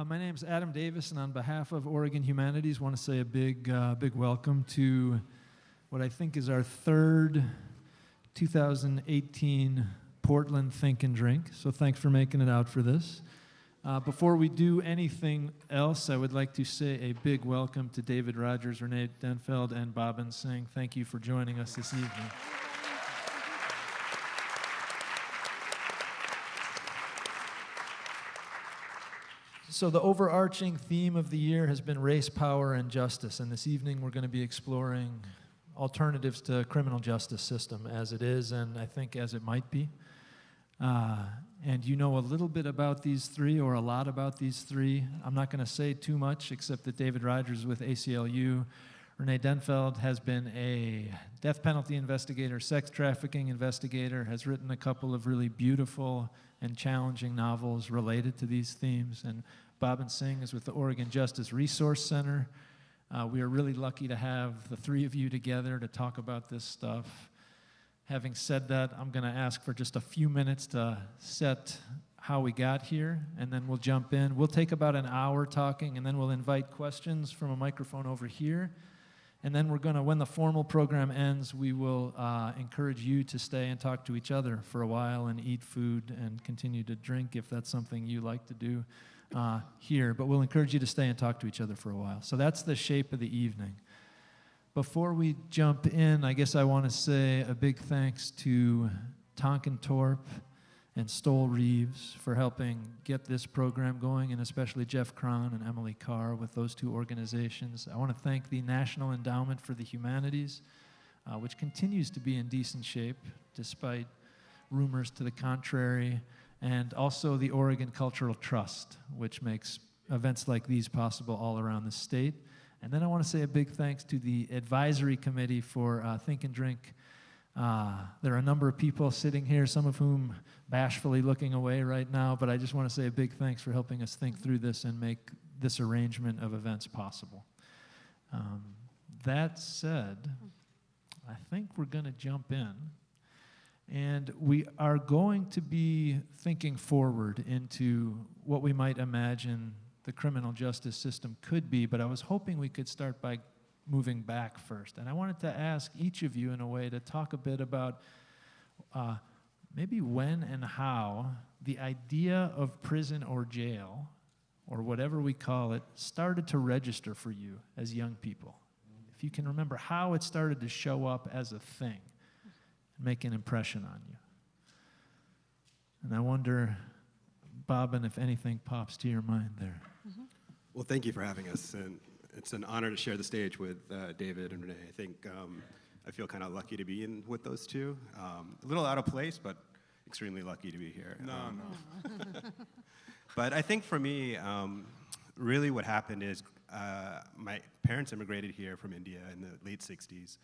My name's Adam Davis, and on behalf of Oregon Humanities, I want to say a big welcome to what I think is our third 2018 Portland Think and Drink. So thanks for making it out for this. Before we do anything else, I would like to say a big welcome to David Rogers, Rene Denfeld, and Bobbin Singh. Thank you for joining us this evening. So the overarching theme of the year has been race, power, and justice, and this evening we're going to be exploring alternatives to criminal justice system as it is, and I think as it might be. And you know a little bit about these three, or a lot about these three. I'm not going to say too much, except that David Rogers with ACLU, Rene Denfeld has been a death penalty investigator, sex trafficking investigator, has written a couple of really beautiful and challenging novels related to these themes, and Bobbin Singh is with the Oregon Justice Resource Center. We are really lucky to have the three of you together to talk about this stuff. Having said that, I'm going to ask for just a few minutes to set how we got here, and then we'll jump in. We'll take about an hour talking, and then we'll invite questions from a microphone over here. And then we're going to, when the formal program ends, we will encourage you to stay and talk to each other for a while and eat food and continue to drink if that's something you like to do here. But we'll encourage you to stay and talk to each other for a while. So that's the shape of the evening. Before we jump in, I guess I want to say a big thanks to Tonkin Torp and Stoll Reeves for helping get this program going, and especially Jeff Cron and Emily Carr with those two organizations. I want to thank the National Endowment for the Humanities, which continues to be in decent shape despite rumors to the contrary, and also the Oregon Cultural Trust, which makes events like these possible all around the state. And then I want to say a big thanks to the advisory committee for Think and Drink. There are a number of people sitting here, some of whom bashfully looking away right now, but I just want to say a big thanks for helping us think through this and make this arrangement of events possible. That said, I think we're going to jump in. And we are going to be thinking forward into what we might imagine the criminal justice system could be, but I was hoping we could start by moving back first. And I wanted to ask each of you, in a way, to talk a bit about maybe when and how the idea of prison or jail, or whatever we call it, started to register for you as young people. If you can remember how it started to show up as a thing and make an impression on you. And I wonder, Bobbin, if anything pops to your mind there. Mm-hmm. Well, thank you for having us, and it's an honor to share the stage with David and Rene. I think I feel kind of lucky to be in with those two. A little out of place, but extremely lucky to be here. No. But I think for me, really what happened is my parents immigrated here from India in the late 60s.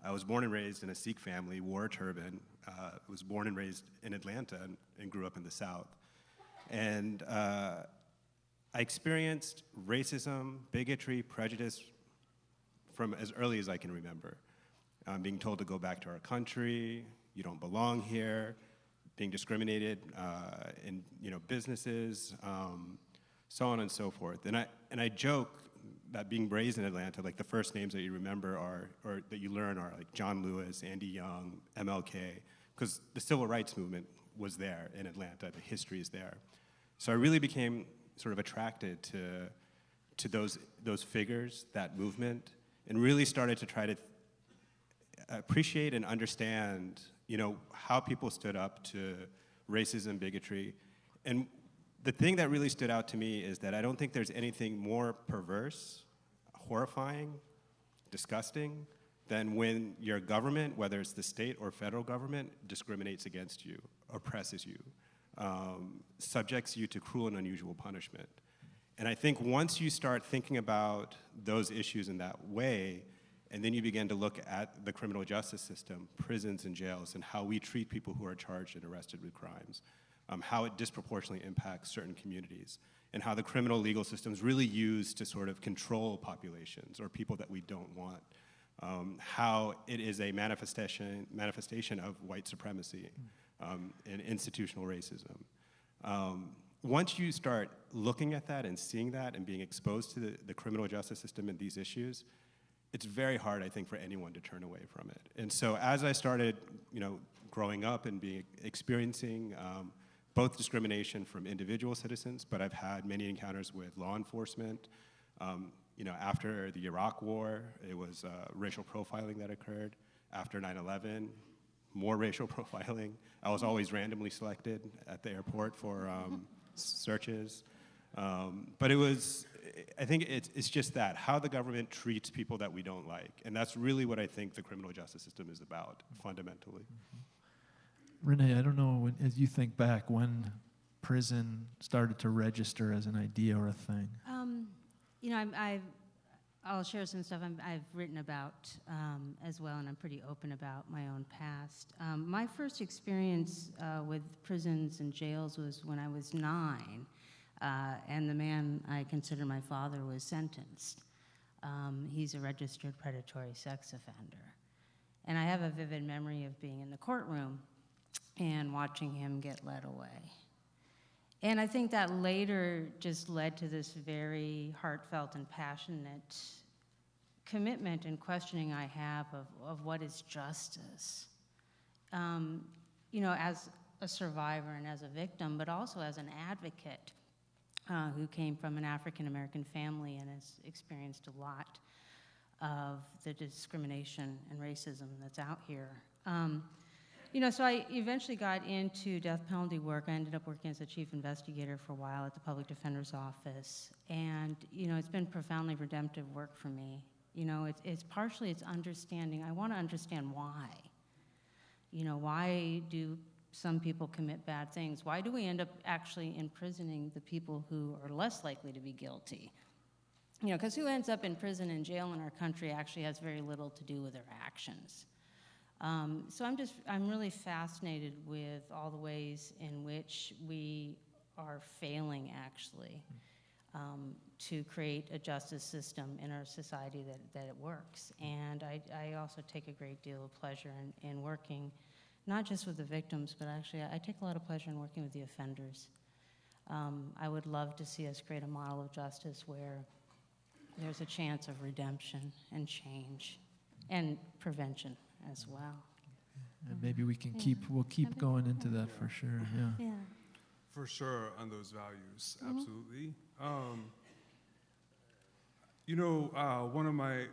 I was born and raised in a Sikh family, wore a turban, was born and raised in Atlanta and grew up in the South. And I experienced racism, bigotry, prejudice from as early as I can remember. Being told to go back to our country, you don't belong here, being discriminated in businesses, so on and so forth. And I joke that being raised in Atlanta, like the first names that you remember or that you learn are like John Lewis, Andy Young, MLK, because the civil rights movement was there in Atlanta, the history is there. So I really became sort of attracted to those figures, that movement, and really started to try to appreciate and understand, how people stood up to racism, bigotry. And the thing that really stood out to me is that I don't think there's anything more perverse, horrifying, disgusting than when your government, whether it's the state or federal government, discriminates against you, oppresses you, subjects you to cruel and unusual punishment. And I think once you start thinking about those issues in that way, and then you begin to look at the criminal justice system, prisons and jails, and how we treat people who are charged and arrested with crimes, how it disproportionately impacts certain communities, and how the criminal legal system is really used to sort of control populations or people that we don't want, how it is a manifestation of white supremacy and institutional racism. once you start looking at that and seeing that and being exposed to the criminal justice system and these issues, it's very hard, I think, for anyone to turn away from it. And so as I started, growing up and experiencing both discrimination from individual citizens, but I've had many encounters with law enforcement. After the Iraq War, it was racial profiling that occurred. After 9/11, more racial profiling. I was always randomly selected at the airport for searches. But I think it's just that, how the government treats people that we don't like. And that's really what I think the criminal justice system is about, fundamentally. Rene, I don't know, as you think back, when prison started to register as an idea or a thing. I'll share some stuff I've written about as well, and I'm pretty open about my own past. My first experience with prisons and jails was when I was 9, and the man I consider my father was sentenced. He's a registered predatory sex offender. And I have a vivid memory of being in the courtroom and watching him get led away. And I think that later just led to this very heartfelt and passionate commitment and questioning I have of what is justice. As a survivor and as a victim, but also as an advocate who came from an African-American family and has experienced a lot of the discrimination and racism that's out here. So I eventually got into death penalty work. I ended up working as a chief investigator for a while at the public defender's office. And, it's been profoundly redemptive work for me. It's partially understanding. I want to understand why. Why do some people commit bad things? Why do we end up actually imprisoning the people who are less likely to be guilty? Because who ends up in prison and jail in our country actually has very little to do with their actions. So I'm really fascinated with all the ways in which we are failing, actually, to create a justice system in our society that it works. And I also take a great deal of pleasure in working, not just with the victims, but actually I take a lot of pleasure in working with the offenders. I would love to see us create a model of justice where there's a chance of redemption and change and prevention as well. And maybe we can we'll keep going into that for sure, yeah. For sure, on those values, absolutely.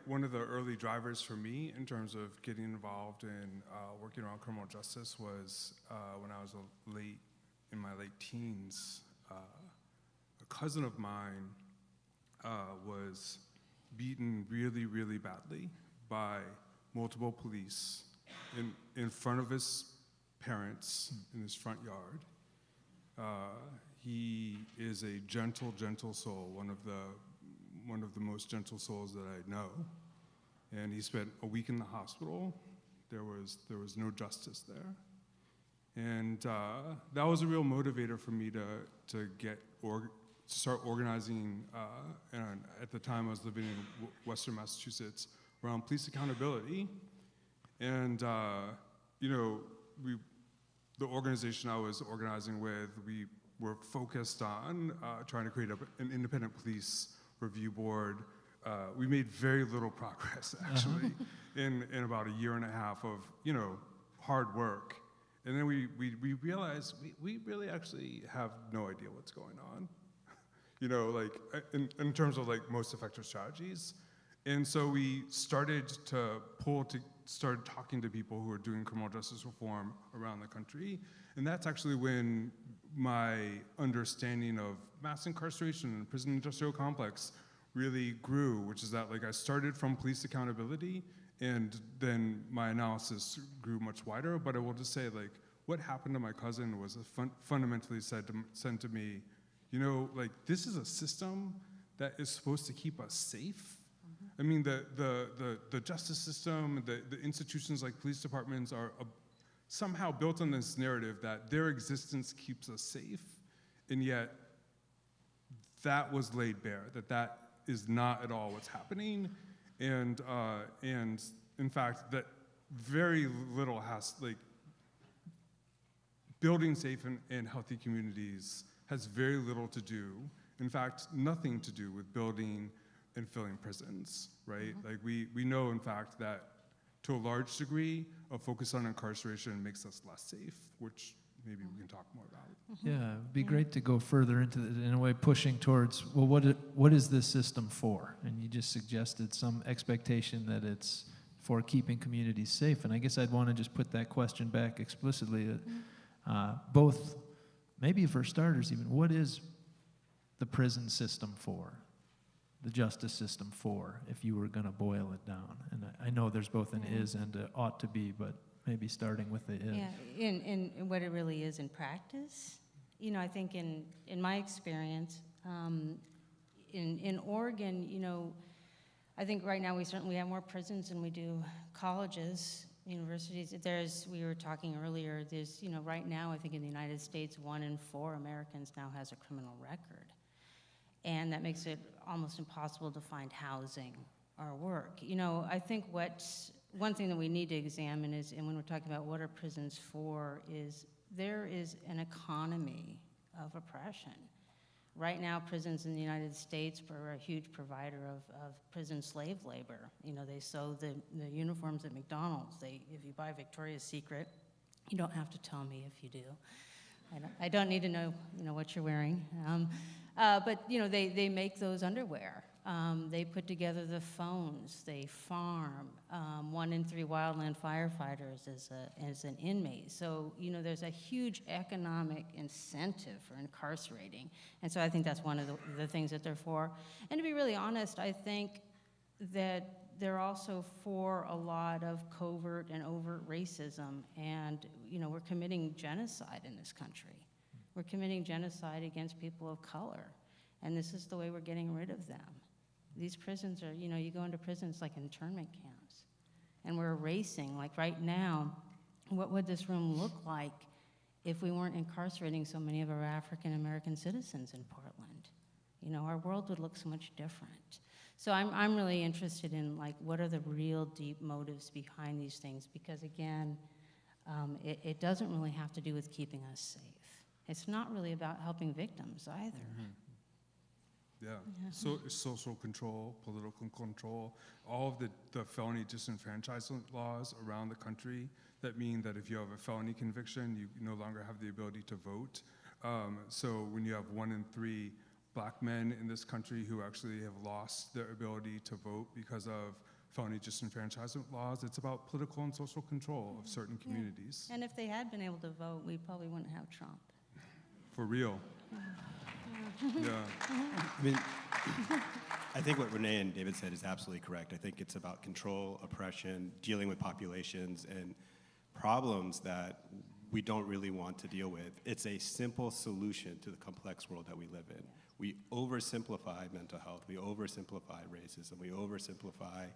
One of the early drivers for me in terms of getting involved in working around criminal justice was when I was in my late teens. A cousin of mine was beaten really, really badly by multiple police in front of his parents in his front yard. He is a gentle, gentle soul, one of the most gentle souls that I know. And he spent a week in the hospital. There was no justice there. And that was a real motivator for me to start organizing. And at the time, I was living in Western Massachusetts around police accountability. And the organization I was organizing with, we were focused on trying to create an independent police review board. We made very little progress, actually, in about a year and a half of hard work. And then we realized we really actually have no idea what's going on, in terms of most effective strategies. And so we started talking to people who are doing criminal justice reform around the country. And that's actually when my understanding of mass incarceration and prison industrial complex really grew, which is that I started from police accountability, and then my analysis grew much wider. But I will just say, what happened to my cousin was fundamentally said to me, this is a system that is supposed to keep us safe. I mean, the justice system, the institutions like police departments are somehow built on this narrative that their existence keeps us safe, and yet that was laid bare, that is not at all what's happening, and in fact, that very little has, building safe and healthy communities has very little to do, in fact, nothing to do with building and filling prisons, right? Like we know, in fact, that to a large degree, a focus on incarceration makes us less safe, which maybe we can talk more about. Yeah, it'd be great to go further into it, in a way, pushing towards, well, what is this system for? And you just suggested some expectation that it's for keeping communities safe. And I guess I'd want to just put that question back explicitly, both, maybe for starters even, what is the prison system for? The justice system for, if you were going to boil it down? And I know there's both an is and a ought to be, but maybe starting with the is. Yeah, in what it really is in practice. You know, I think in my experience, in Oregon, you know, I think right now we have more prisons than we do colleges, universities. We were talking earlier, there's, you know, right now I think in the United States, 1 in 4 Americans now has a criminal record. And that makes it almost impossible to find housing or work. You know, I think one thing that we need to examine is, and when we're talking about what are prisons for, is there is an economy of oppression. Right now, prisons in the United States are a huge provider of prison slave labor. You know, they sew the uniforms at McDonald's. If you buy Victoria's Secret, you don't have to tell me if you do. I don't need to know, you know, what you're wearing. But, you know, they make those underwear. They put together the phones. They farm. 1 in 3 wildland firefighters is an inmate. So, you know, there's a huge economic incentive for incarcerating. And so I think that's one of the things that they're for. And to be really honest, I think that they're also for a lot of covert and overt racism. And, you know, we're committing genocide in this country. We're committing genocide against people of color. And this is the way we're getting rid of them. These prisons are, you know, you go into prisons like internment camps. And we're erasing, like right now, what would this room look like if we weren't incarcerating so many of our African American citizens in Portland? You know, our world would look so much different. So I'm really interested in, like, what are the real deep motives behind these things? Because again, it doesn't really have to do with keeping us safe. It's not really about helping victims either. Yeah, so social control, political control, all of the felony disenfranchisement laws around the country that mean that if you have a felony conviction, you no longer have the ability to vote. So when you have 1 in 3 black men in this country who actually have lost their ability to vote because of felony disenfranchisement laws, it's about political and social control of certain communities. And if they had been able to vote, we probably wouldn't have Trump. For real. Yeah. I mean, I think what Rene and David said is absolutely correct. I think it's about control, oppression, dealing with populations and problems that we don't really want to deal with. It's a simple solution to the complex world that we live in. We oversimplify mental health, we oversimplify racism, we oversimplify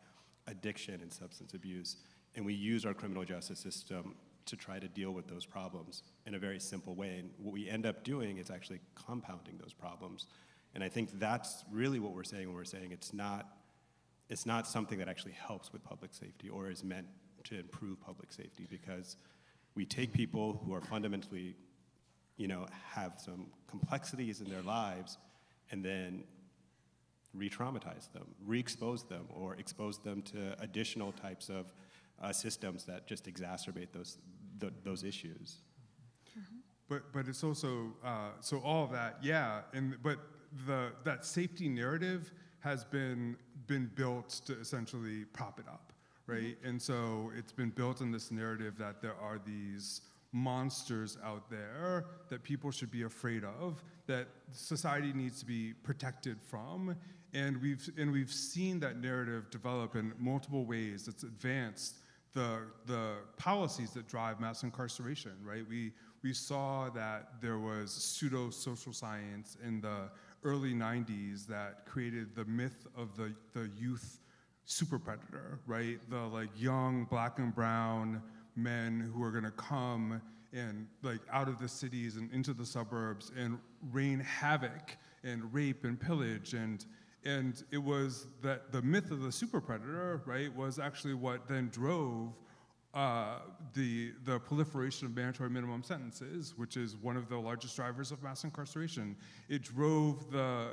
addiction and substance abuse, and we use our criminal justice system to try to deal with those problems in a very simple way. And what we end up doing is actually compounding those problems. And I think that's really what we're saying when we're saying it's not something that actually helps with public safety or is meant to improve public safety, because we take people who are fundamentally, you know, have some complexities in their lives and then re-traumatize them, re-expose them, or expose them to additional types of systems that just exacerbate those issues. But it's also, so all of that, yeah, but that safety narrative has been built to essentially prop it up, right? And so it's been built in this narrative that there are these monsters out there that people should be afraid of, that society needs to be protected from, and we've seen that narrative develop in multiple ways. It's advanced the policies that drive mass incarceration, right? We saw that there was pseudo-social science in the early 90s that created the myth of the youth super predator, right? The like young black and brown men who are gonna come and like out of the cities and into the suburbs and rain havoc and rape and pillage, and it was that the myth of the super predator, right, was actually what then drove the proliferation of mandatory minimum sentences, which is one of the largest drivers of mass incarceration. It drove the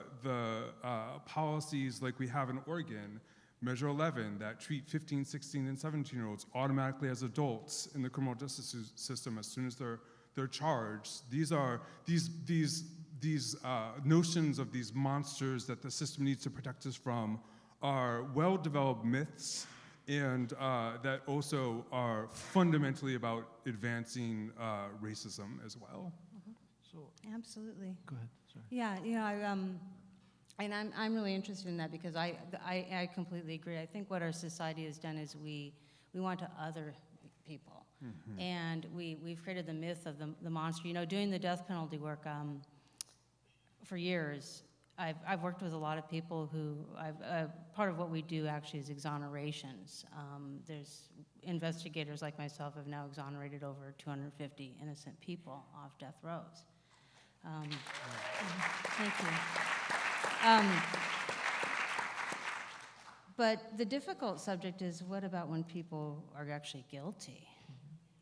policies like we have in Oregon, Measure 11, that treat 15, 16, and 17-year-olds automatically as adults in the criminal justice system as soon as they're charged. These are these notions of these monsters that the system needs to protect us from are well-developed myths, and that also are fundamentally about advancing racism as well. So, Absolutely. go ahead, sorry. Yeah, and I'm really interested in that because I completely agree. I think what our society has done is we want to other people. Mm-hmm. And we've created the myth of the monster. You know, doing the death penalty work for years, I've worked with a lot of people who, part of what we do actually is exonerations. There's investigators like myself have now exonerated over 250 innocent people off death rows. Thank you. But the difficult subject is, what about when people are actually guilty?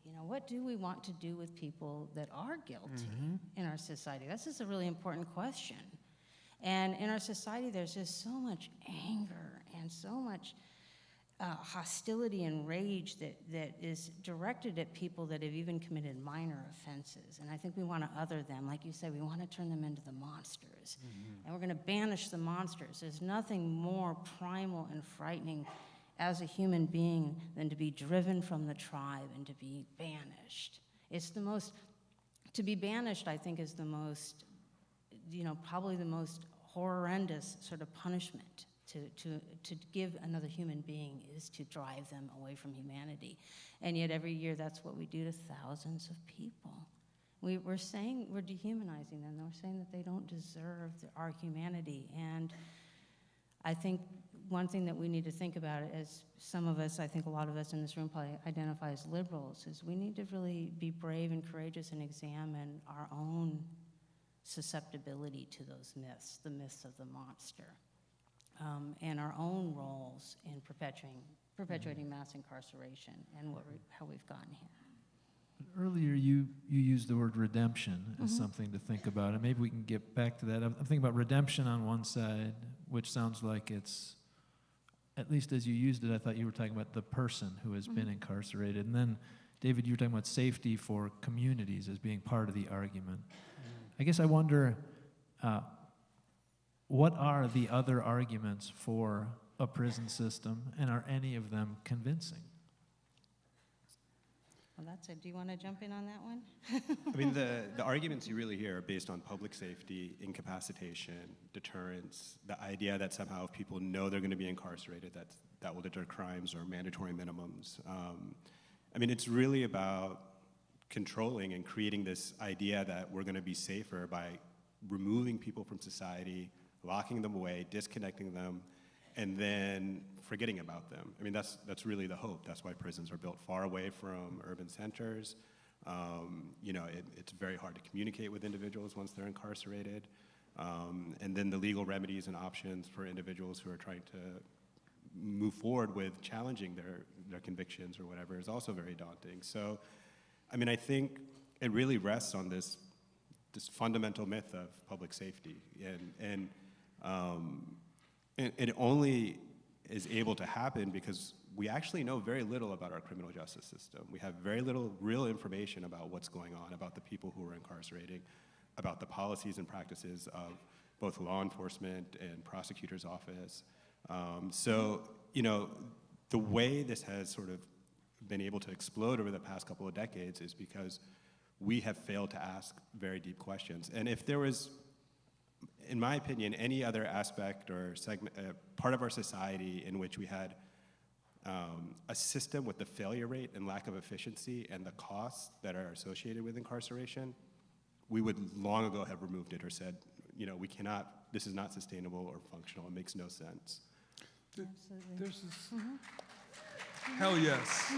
You know, what do we want to do with people that are guilty in our society? This is a really important question. And in our society, there's just so much anger and so much hostility and rage that is directed at people that have even committed minor offenses. And I think we want to other them. Like you said, we want to turn them into the monsters. And we're going to banish the monsters. There's nothing more primal and frightening as a human being than to be driven from the tribe and to be banished. It's the most, to be banished, I think, is the most, probably the most horrendous sort of punishment to give another human being is to drive them away from humanity. And yet every year that's what we do to thousands of people. We're saying we're dehumanizing them. We're saying that they don't deserve our humanity. And I think one thing that we need to think about, as some of us, I think a lot of us in this room probably identify as liberals, is we need to really be brave and courageous and examine our own susceptibility to those myths, the myths of the monster, and our own roles in perpetuating mass incarceration and how we've gotten here. Earlier, you used the word redemption as something to think about, and maybe we can get back to that. I'm thinking about redemption on one side, which sounds like it's, at least as you used it, I thought you were talking about the person who has been incarcerated. And then, David, you were talking about safety for communities as being part of the argument. I guess I wonder, what are the other arguments for a prison system, and are any of them convincing? Well, that's it. Do you want to jump in on that one? I mean, the arguments you really hear are based on public safety, incapacitation, deterrence, the idea that somehow if people know they're going to be incarcerated, that will deter crimes or mandatory minimums. I mean, it's really about controlling and creating this idea that we're going to be safer by removing people from society, locking them away, disconnecting them, and then forgetting about them. I mean, that's really the hope. That's why prisons are built far away from urban centers. It's very hard to communicate with individuals once they're incarcerated. And then the legal remedies and options for individuals who are trying to move forward with challenging their convictions or whatever is also very daunting. So, I mean, I think it really rests on this fundamental myth of public safety. And it only is able to happen because we actually know very little about our criminal justice system. We have very little real information about what's going on, about the people who are incarcerating, about the policies and practices of both law enforcement and prosecutor's office. The way this has sort of been able to explode over the past couple of decades is because we have failed to ask very deep questions. And if there was, in my opinion, any other aspect or segment, part of our society in which we had a system with the failure rate and lack of efficiency and the costs that are associated with incarceration, we would long ago have removed it or said, we cannot, this is not sustainable or functional, it makes no sense. Absolutely. There's this, hell yes.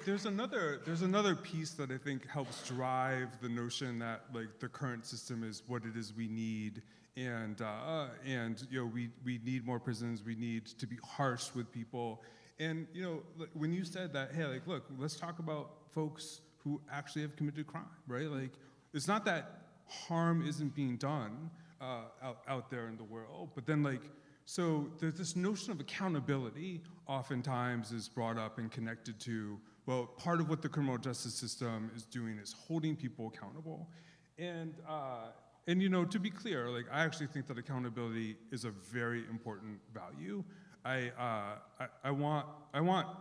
There's another piece that I think helps drive the notion that like the current system is what it is we need, and we need more prisons. We need to be harsh with people, And like, when you said that, hey, like, look, let's talk about folks who actually have committed crime, right? Like, it's not that harm isn't being done out there in the world, but then like, so there's this notion of accountability oftentimes is brought up and connected to, well, part of what the criminal justice system is doing is holding people accountable. And to be clear, like, I actually think that accountability is a very important value. I want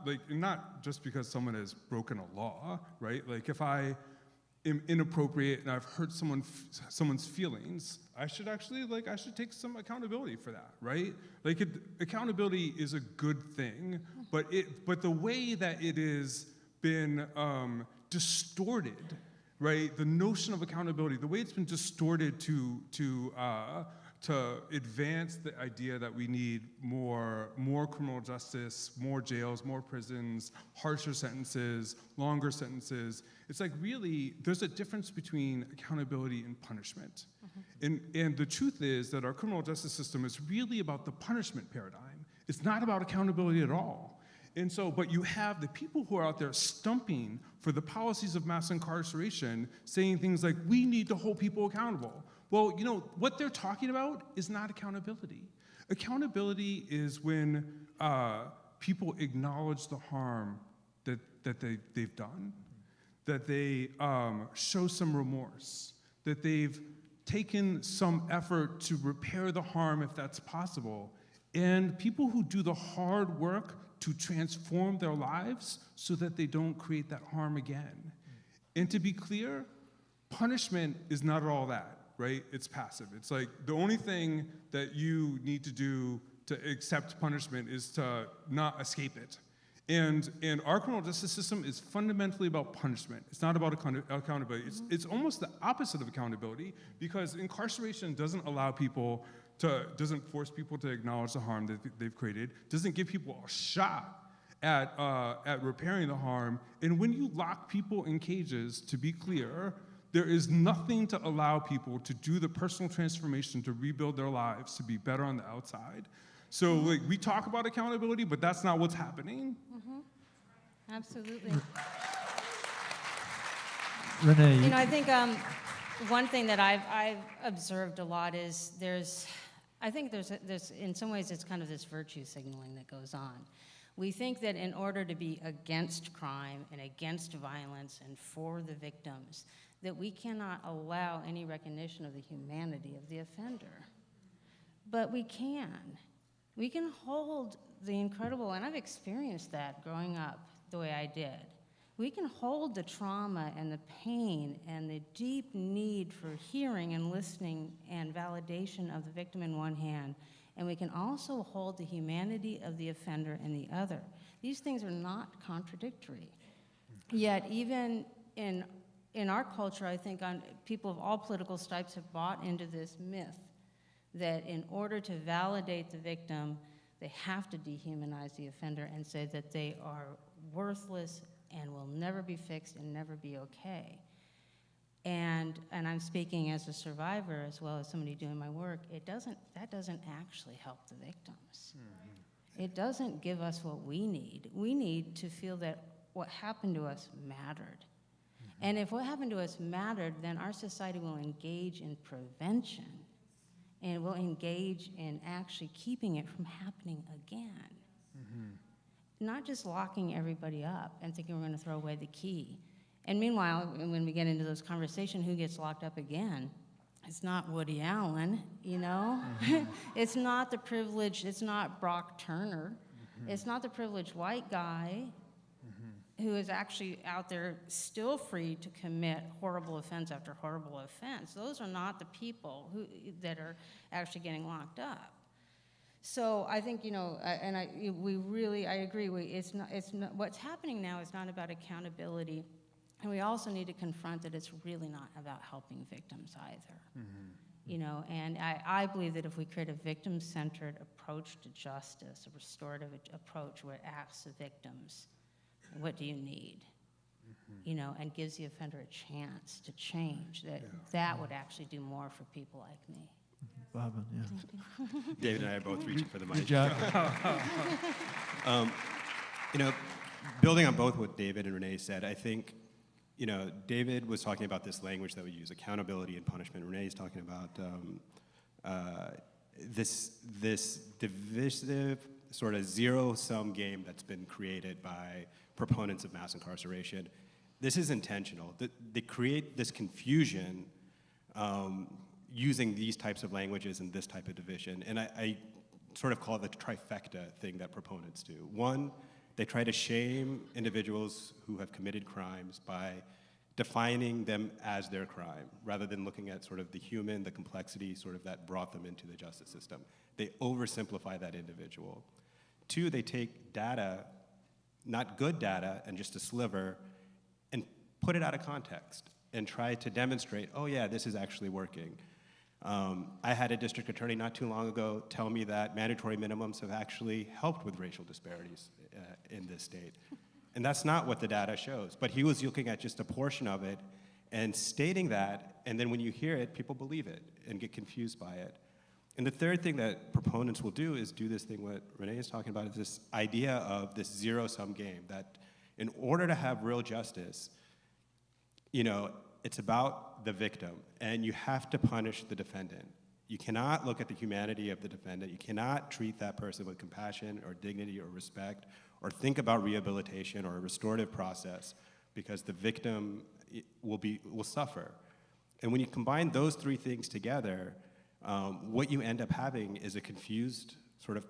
like, not just because someone has broken a law, right? Like, if I am inappropriate and I've hurt someone's feelings, I should take some accountability for that, right? Like, accountability is a good thing, but the way that it has been distorted, right? The notion of accountability, the way it's been distorted to advance the idea that we need more criminal justice, more jails, more prisons, harsher sentences, longer sentences. It's like, really, there's a difference between accountability and punishment. And the truth is that our criminal justice system is really about the punishment paradigm. It's not about accountability at all. And so, but you have the people who are out there stumping for the policies of mass incarceration, saying things like, we need to hold people accountable. Well, what they're talking about is not accountability. Accountability is when people acknowledge the harm that they've done, that they show some remorse, that they've taken some effort to repair the harm if that's possible, and people who do the hard work to transform their lives so that they don't create that harm again. And to be clear, punishment is not all that, right? It's passive. It's like the only thing that you need to do to accept punishment is to not escape it. And our criminal justice system is fundamentally about punishment. It's not about accountability. It's almost the opposite of accountability, because incarceration doesn't force people to acknowledge the harm that they've created, doesn't give people a shot at repairing the harm. And when you lock people in cages, to be clear, there is nothing to allow people to do the personal transformation to rebuild their lives, to be better on the outside. So like, we talk about accountability, but that's not what's happening. Absolutely. Rene, I think one thing that I've observed a lot is there's in some ways it's kind of this virtue signaling that goes on. We think that in order to be against crime and against violence and for the victims, that we cannot allow any recognition of the humanity of the offender. But we can. We can hold the incredible, and I've experienced that growing up the way I did. We can hold the trauma and the pain and the deep need for hearing and listening and validation of the victim in one hand, and we can also hold the humanity of the offender in the other. These things are not contradictory. Yet even in our culture, I think people of all political stripes have bought into this myth that in order to validate the victim, they have to dehumanize the offender and say that they are worthless and will never be fixed and never be okay. And I'm speaking as a survivor as well as somebody doing my work. That doesn't actually help the victims. It doesn't give us what we need. We need to feel that what happened to us mattered. And if what happened to us mattered, then our society will engage in prevention and will engage in actually keeping it from happening again. Not just locking everybody up and thinking we're going to throw away the key. And meanwhile, when we get into those conversations, who gets locked up again? It's not Woody Allen, It's not the privileged, it's not Brock Turner. It's not the privileged white guy who is actually out there still free to commit horrible offense after horrible offense. Those are not the people that are actually getting locked up. So I think, I agree. It's not. What's happening now is not about accountability, and we also need to confront that it's really not about helping victims either. And I believe that if we create a victim-centered approach to justice, a restorative approach where it asks the victims, what do you need? And gives the offender a chance to change, that would actually do more for people like me. Bobbin, yeah. David and I are both reaching for the mic. Good job. You know, building on both what David and Rene said, I think, you know, David was talking about this language that we use, accountability and punishment. Rene is talking about this divisive sort of zero-sum game that's been created by proponents of mass incarceration. This is intentional. They create this confusion using these types of languages and this type of division. And I sort of call it the trifecta thing that proponents do. One, they try to shame individuals who have committed crimes by defining them as their crime, rather than looking at sort of the human, the complexity sort of that brought them into the justice system. They oversimplify that individual. Two, they take data, not good data, and just a sliver, and put it out of context and try to demonstrate, oh yeah, this is actually working. I had a district attorney not too long ago tell me that mandatory minimums have actually helped with racial disparities in this state. And that's not what the data shows. But he was looking at just a portion of it and stating that, and then when you hear it, people believe it and get confused by it. And the third thing that proponents will do is do this thing what Rene is talking about, is this idea of this zero-sum game, that in order to have real justice, you know, it's about the victim, and you have to punish the defendant. You cannot look at the humanity of the defendant. You cannot treat that person with compassion or dignity or respect, or think about rehabilitation or a restorative process, because the victim will suffer. And when you combine those three things together, what you end up having is a confused sort of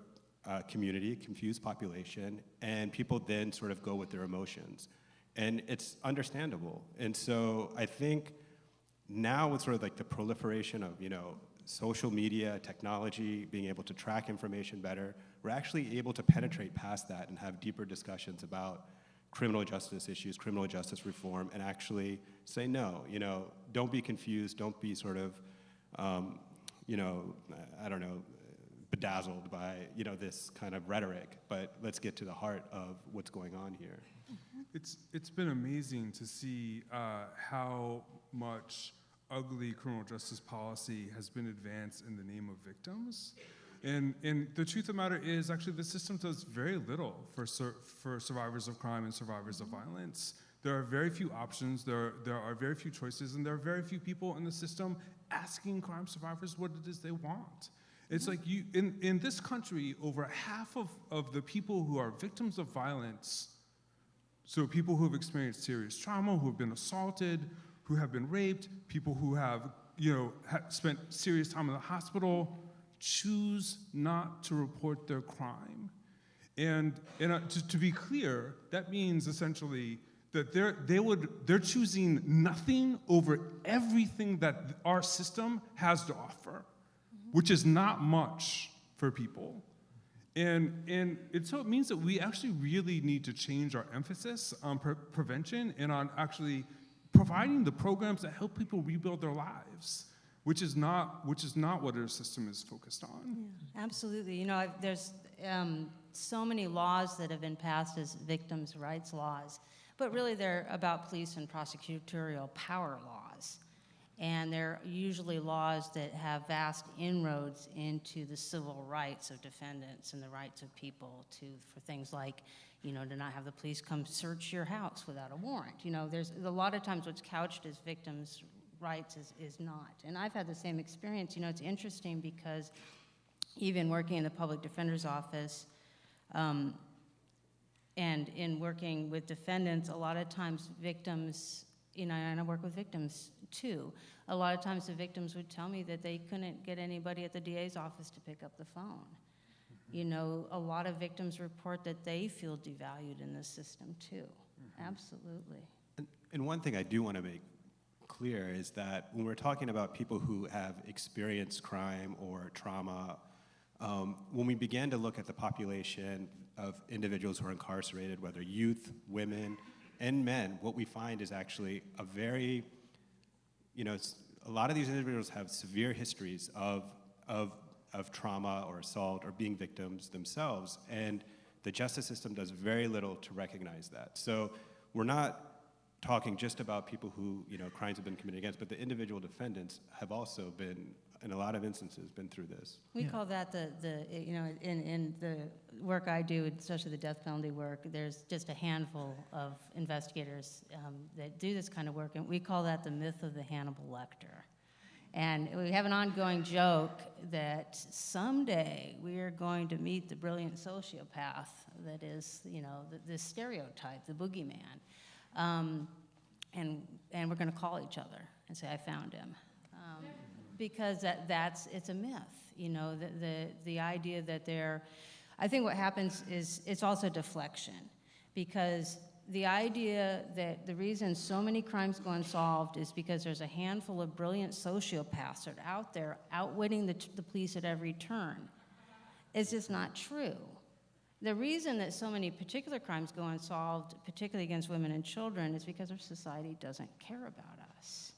community, confused population, and people then sort of go with their emotions. And it's understandable. And so I think now with sort of like the proliferation of, you know, social media, technology, being able to track information better, we're actually able to penetrate past that and have deeper discussions about criminal justice issues, criminal justice reform, and actually say, no, you know, don't be confused, don't be sort of, you know, I don't know, bedazzled by, you know, this kind of rhetoric, but let's get to the heart of what's going on here. It's been amazing to see how much ugly criminal justice policy has been advanced in the name of victims. And the truth of the matter is, actually, the system does very little for survivors of crime and survivors of violence. There are very few options, there are very few choices, and there are very few people in the system asking crime survivors what it is they want. It's like in this country, over half of the people who are victims of violence, so people who have experienced serious trauma, who have been assaulted, who have been raped, people who have, you know, spent serious time in the hospital, choose not to report their crime. And to be clear, that means essentially that they're choosing nothing over everything that our system has to offer, which is not much for people. So it means that we actually really need to change our emphasis on prevention and on actually providing the programs that help people rebuild their lives, which is not what our system is focused on. Yeah, absolutely. You know, there's so many laws that have been passed as victims' rights laws, but really they're about police and prosecutorial power laws. And they're usually laws that have vast inroads into the civil rights of defendants and the rights of people for things like, you know, to not have the police come search your house without a warrant. You know, there's a lot of times what's couched as victims' rights is not. And I've had the same experience. You know, it's interesting because even working in the public defender's office and in working with defendants, a lot of times victims, you know, and I work with victims too, a lot of times the victims would tell me that they couldn't get anybody at the DA's office to pick up the phone. You know, a lot of victims report that they feel devalued in the system too. Absolutely. And one thing I do want to make clear is that when we're talking about people who have experienced crime or trauma, when we began to look at the population of individuals who are incarcerated, whether youth, women, and men, what we find is actually a very, you know, a lot of these individuals have severe histories of trauma or assault or being victims themselves, and the justice system does very little to recognize that. So we're not talking just about people who, you know, crimes have been committed against, but the individual defendants have also been in a lot of instances, been through this. We Yeah. call that in the work I do, especially the death penalty work, there's just a handful of investigators that do this kind of work, and we call that the myth of the Hannibal Lecter. And we have an ongoing joke that someday we are going to meet the brilliant sociopath that is, the stereotype, the boogeyman. And we're going to call each other and say, I found him. Because it's a myth, the idea that I think what happens is it's also deflection, because the idea that the reason so many crimes go unsolved is because there's a handful of brilliant sociopaths that are out there outwitting the police at every turn is just not true. The reason that so many particular crimes go unsolved, particularly against women and children, is because our society doesn't care about us.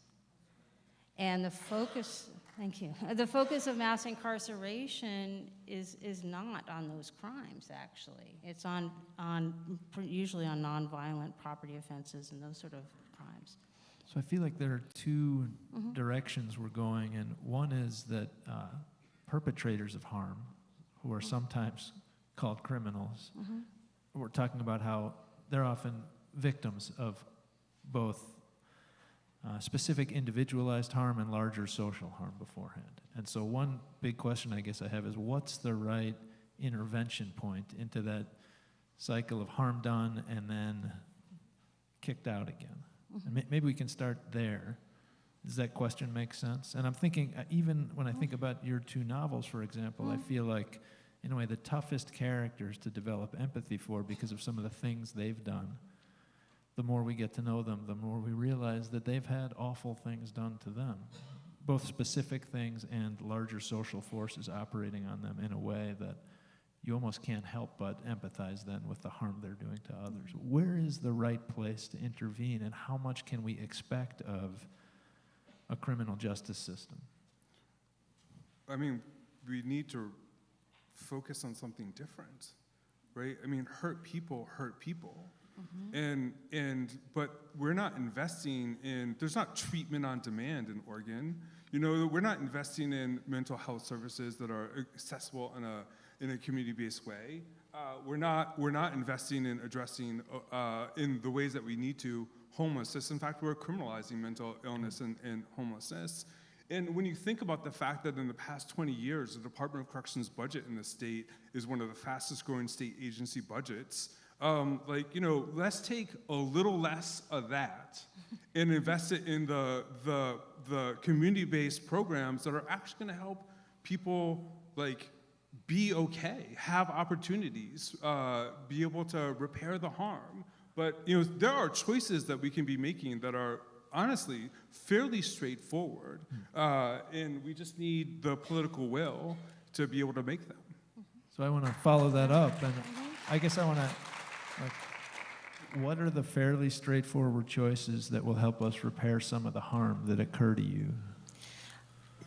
And the focus, thank you, the focus of mass incarceration is not on those crimes, actually. It's usually on nonviolent property offenses and those sort of crimes. So I feel like there are two directions we're going, and one is that perpetrators of harm, who are sometimes called criminals, we're talking about how they're often victims of both specific individualized harm and larger social harm beforehand. And so one big question I guess I have is, what's the right intervention point into that cycle of harm done and then kicked out again? And maybe we can start there. Does that question make sense? And I'm thinking, even when I think about your two novels, for example, I feel like, in a way, the toughest characters to develop empathy for, because of some of the things they've done, the more we get to know them, the more we realize that they've had awful things done to them, both specific things and larger social forces operating on them in a way that you almost can't help but empathize then with the harm they're doing to others. Where is the right place to intervene, and how much can we expect of a criminal justice system? I mean, we need to focus on something different, right? I mean, hurt people hurt people. But we're not investing in, there's not treatment on demand in Oregon. We're not investing in mental health services that are accessible in a community-based way. We're not investing in addressing in the ways that we need to homelessness. In fact, we're criminalizing mental illness and homelessness. And when you think about the fact that in the past 20 years, the Department of Corrections budget in the state is one of the fastest growing state agency budgets, let's take a little less of that and invest it in the community-based programs that are actually going to help people be okay, have opportunities, be able to repair the harm. But there are choices that we can be making that are honestly fairly straightforward, and we just need the political will to be able to make them. So I want to follow that up, and I guess I want to, what are the fairly straightforward choices that will help us repair some of the harm that occur to you?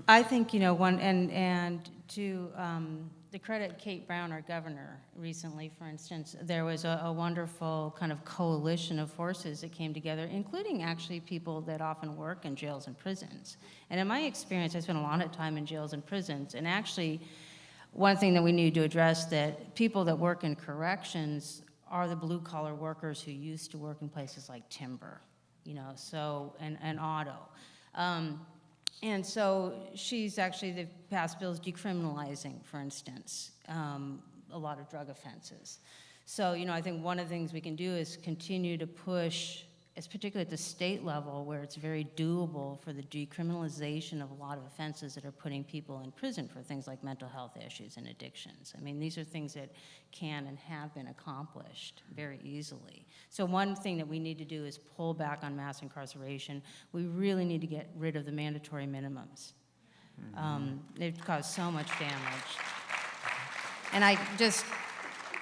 I think, one, and to the credit Kate Brown, our governor, recently, for instance, there was a wonderful kind of coalition of forces that came together, including actually people that often work in jails and prisons. And in my experience, I spent a lot of time in jails and prisons, and actually, one thing that we need to address, that people that work in corrections are the blue-collar workers who used to work in places like timber, and auto. And so they've passed bills decriminalizing, for instance, a lot of drug offenses. So, I think one of the things we can do is continue to push, particularly at the state level, where it's very doable for the decriminalization of a lot of offenses that are putting people in prison for things like mental health issues and addictions. I mean, these are things that can and have been accomplished very easily. So one thing that we need to do is pull back on mass incarceration. We really need to get rid of the mandatory minimums. They've caused so much damage. And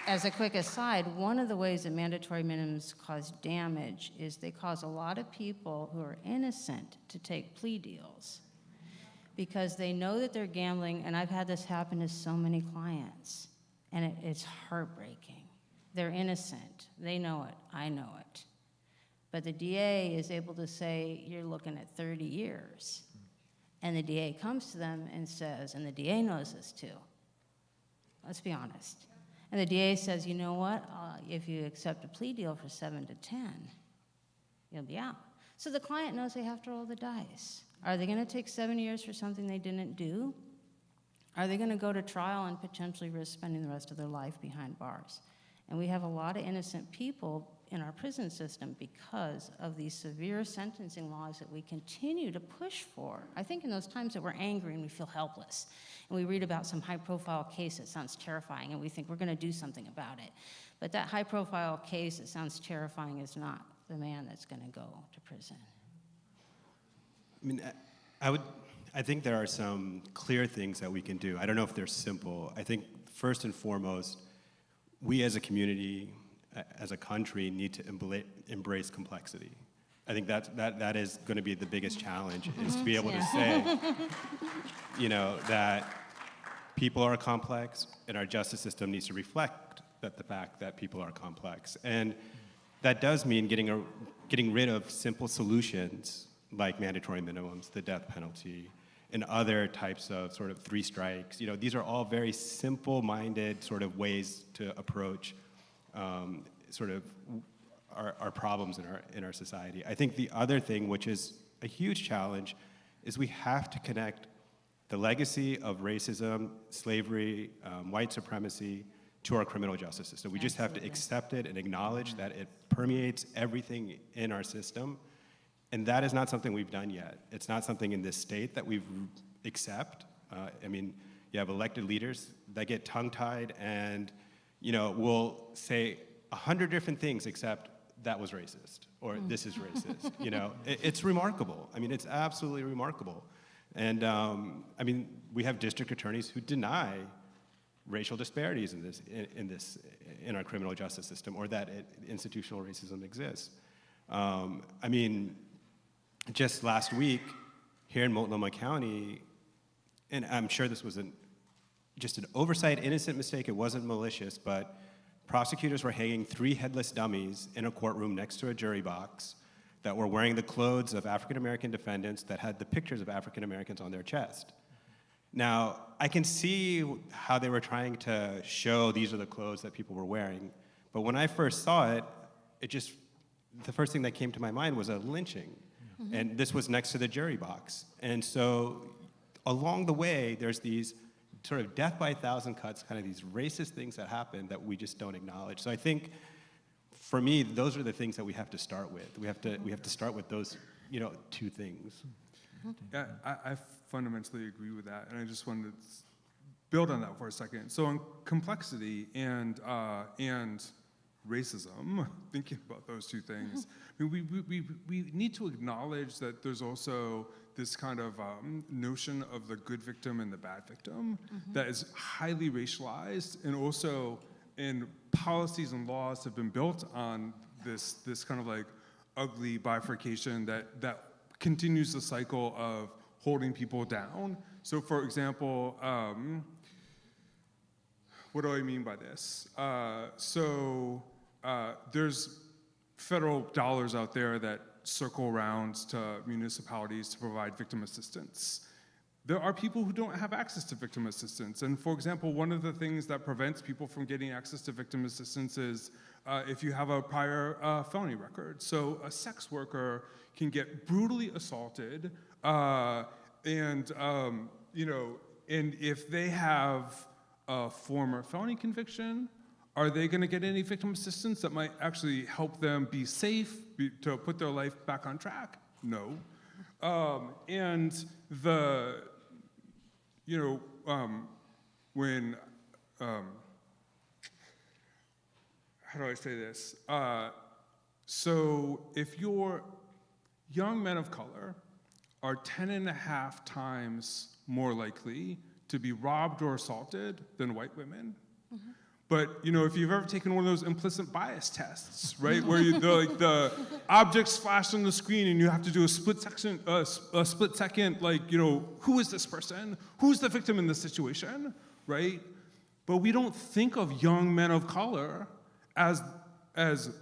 as a quick aside, one of the ways that mandatory minimums cause damage is they cause a lot of people who are innocent to take plea deals because they know that they're gambling, and I've had this happen to so many clients, and it's heartbreaking. They're innocent. They know it. I know it. But the DA is able to say, you're looking at 30 years. And the DA comes to them and says, and the DA knows this too, let's be honest. And the DA says, you know what, if you accept a plea deal for 7 to 10, you'll be out. So the client knows they have to roll the dice. Are they going to take 7 years for something they didn't do? Are they going to go to trial and potentially risk spending the rest of their life behind bars? And we have a lot of innocent people in our prison system because of these severe sentencing laws that we continue to push for. I think in those times that we're angry and we feel helpless, and we read about some high-profile case that sounds terrifying, and we think we're going to do something about it. But that high-profile case that sounds terrifying is not the man that's going to go to prison. I mean, I think there are some clear things that we can do. I don't know if they're simple. I think first and foremost, we as a community, as a country, need to embrace complexity. I think that is going to be the biggest challenge, is to be able to say, that people are complex, and our justice system needs to reflect the fact that people are complex. And that does mean getting rid of simple solutions like mandatory minimums, the death penalty, and other types of sort of 3 strikes. These are all very simple-minded sort of ways to approach sort of our problems in our society. I think the other thing, which is a huge challenge, is we have to connect the legacy of racism, slavery, white supremacy to our criminal justice system. We just have to accept it and acknowledge that it permeates everything in our system. And that is not something we've done yet. It's not something in this state that we've accept. You have elected leaders that get tongue-tied and, will say 100 different things except that was racist or this is racist. It's remarkable. It's absolutely remarkable. And we have district attorneys who deny racial disparities in our criminal justice system, or that institutional racism exists. Just last week, here in Multnomah County, and I'm sure this was just an oversight, innocent mistake, it wasn't malicious, but prosecutors were hanging 3 headless dummies in a courtroom next to a jury box that were wearing the clothes of African-American defendants that had the pictures of African-Americans on their chest. Now, I can see how they were trying to show these are the clothes that people were wearing, but when I first saw it, the first thing that came to my mind was a lynching. And this was next to the jury box. And so along the way, there's these sort of death by 1,000 cuts, kind of these racist things that happen that we just don't acknowledge. So I think, for me, those are the things that we have to start with. We have to start with those, 2 things. Yeah, I fundamentally agree with that, and I just wanted to build on that for a second. So on complexity and racism, thinking about those 2 things, we need to acknowledge that there's also this kind of notion of the good victim and the bad victim that is highly racialized, and also in policies and laws have been built on this kind of like ugly bifurcation that continues the cycle of holding people down. So for example, what do I mean by this? There's federal dollars out there that circle around to municipalities to provide victim assistance. There are people who don't have access to victim assistance. And for example, one of the things that prevents people from getting access to victim assistance is if you have a prior felony record. So a sex worker can get brutally assaulted, and if they have a former felony conviction, are they going to get any victim assistance that might actually help them be safe, to put their life back on track? No. And when, how do I say this? So if you're young men of color are 10.5 times more likely to be robbed or assaulted than white women. But if you've ever taken one of those implicit bias tests, right, where the objects flash on the screen and you have to do a split second, who is this person? Who's the victim in this situation, right? But we don't think of young men of color as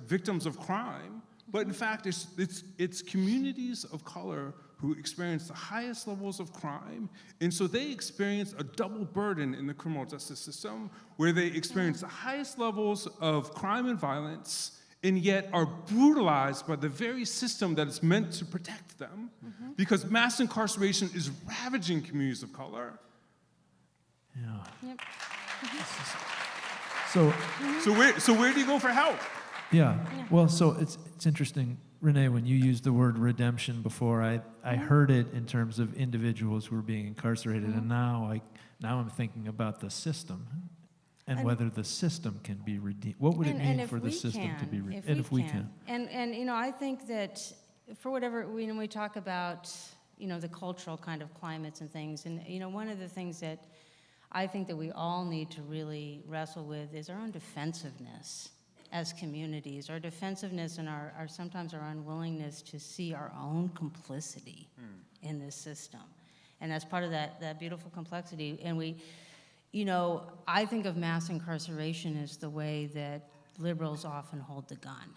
victims of crime. But in fact, it's communities of color who experience the highest levels of crime. And so they experience a double burden in the criminal justice system, where they experience the highest levels of crime and violence, and yet are brutalized by the very system that is meant to protect them, because mass incarceration is ravaging communities of color. Yeah. Yep. So, So where do you go for help? yeah. Well, so it's interesting, Rene, when you used the word redemption before, I heard it in terms of individuals who were being incarcerated, and now I'm thinking about the system and whether the system can be redeemed. What would it mean for the system to be redeemed? And if we can. And you know, I think that for whatever, when we talk about, you know, the cultural kind of climates and things, and you know, one of the things that I think that we all need to really wrestle with is our own defensiveness as communities, our defensiveness and our sometimes our unwillingness to see our own complicity in this system. And that's part of that beautiful complexity. And we, you know, I think of mass incarceration as the way that liberals often hold the gun.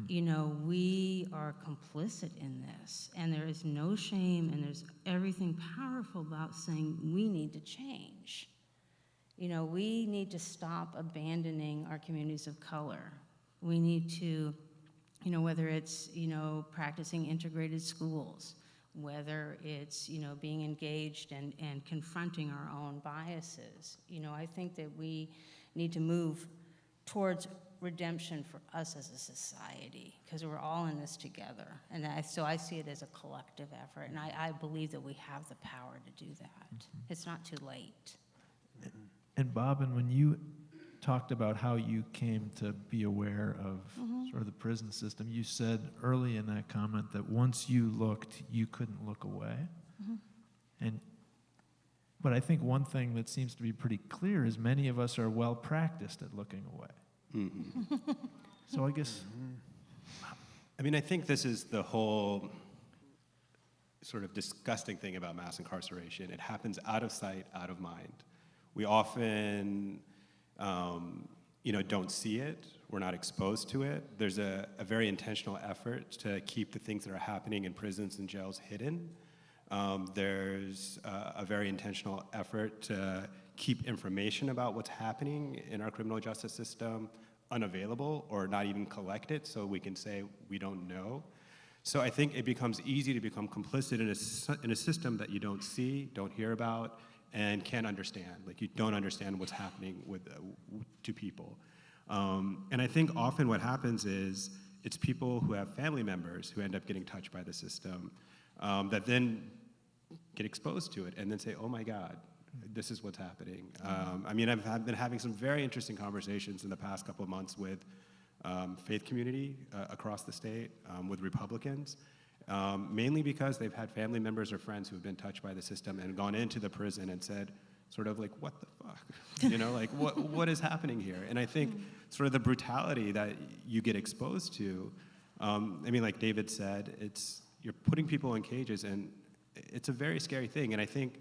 You know, we are complicit in this, and there is no shame, and there's everything powerful about saying we need to change. You know, we need to stop abandoning our communities of color. We need to, you know, whether it's, you know, practicing integrated schools, whether it's, you know, being engaged and confronting our own biases. You know, I think that we need to move towards redemption for us as a society, because we're all in this together. And so I see it as a collective effort, and I believe that we have the power to do that. It's not too late. And Bobbin, when you talked about how you came to be aware of sort of the prison system, you said early in that comment that once you looked, you couldn't look away. But I think one thing that seems to be pretty clear is many of us are well practiced at looking away. So I guess... I mean, I think this is the whole sort of disgusting thing about mass incarceration. It happens out of sight, out of mind. We often, you know, don't see it. We're not exposed to it. There's a very intentional effort to keep the things that are happening in prisons and jails hidden. There's a very intentional effort to keep information about what's happening in our criminal justice system unavailable or not even collect it so we can say we don't know. So I think it becomes easy to become complicit in a system that you don't see, don't hear about, and can't understand. Like, you don't understand what's happening to people. And I think often what happens is it's people who have family members who end up getting touched by the system that then get exposed to it and then say, oh my God, this is what's happening. I mean, I've been having some very interesting conversations in the past couple of months with faith community across the state, with Republicans, mainly because they've had family members or friends who have been touched by the system and gone into the prison and said, sort of like, what the fuck? You know, like, what is happening here? And I think sort of the brutality that you get exposed to, I mean, like David said, you're putting people in cages, and it's a very scary thing. And I think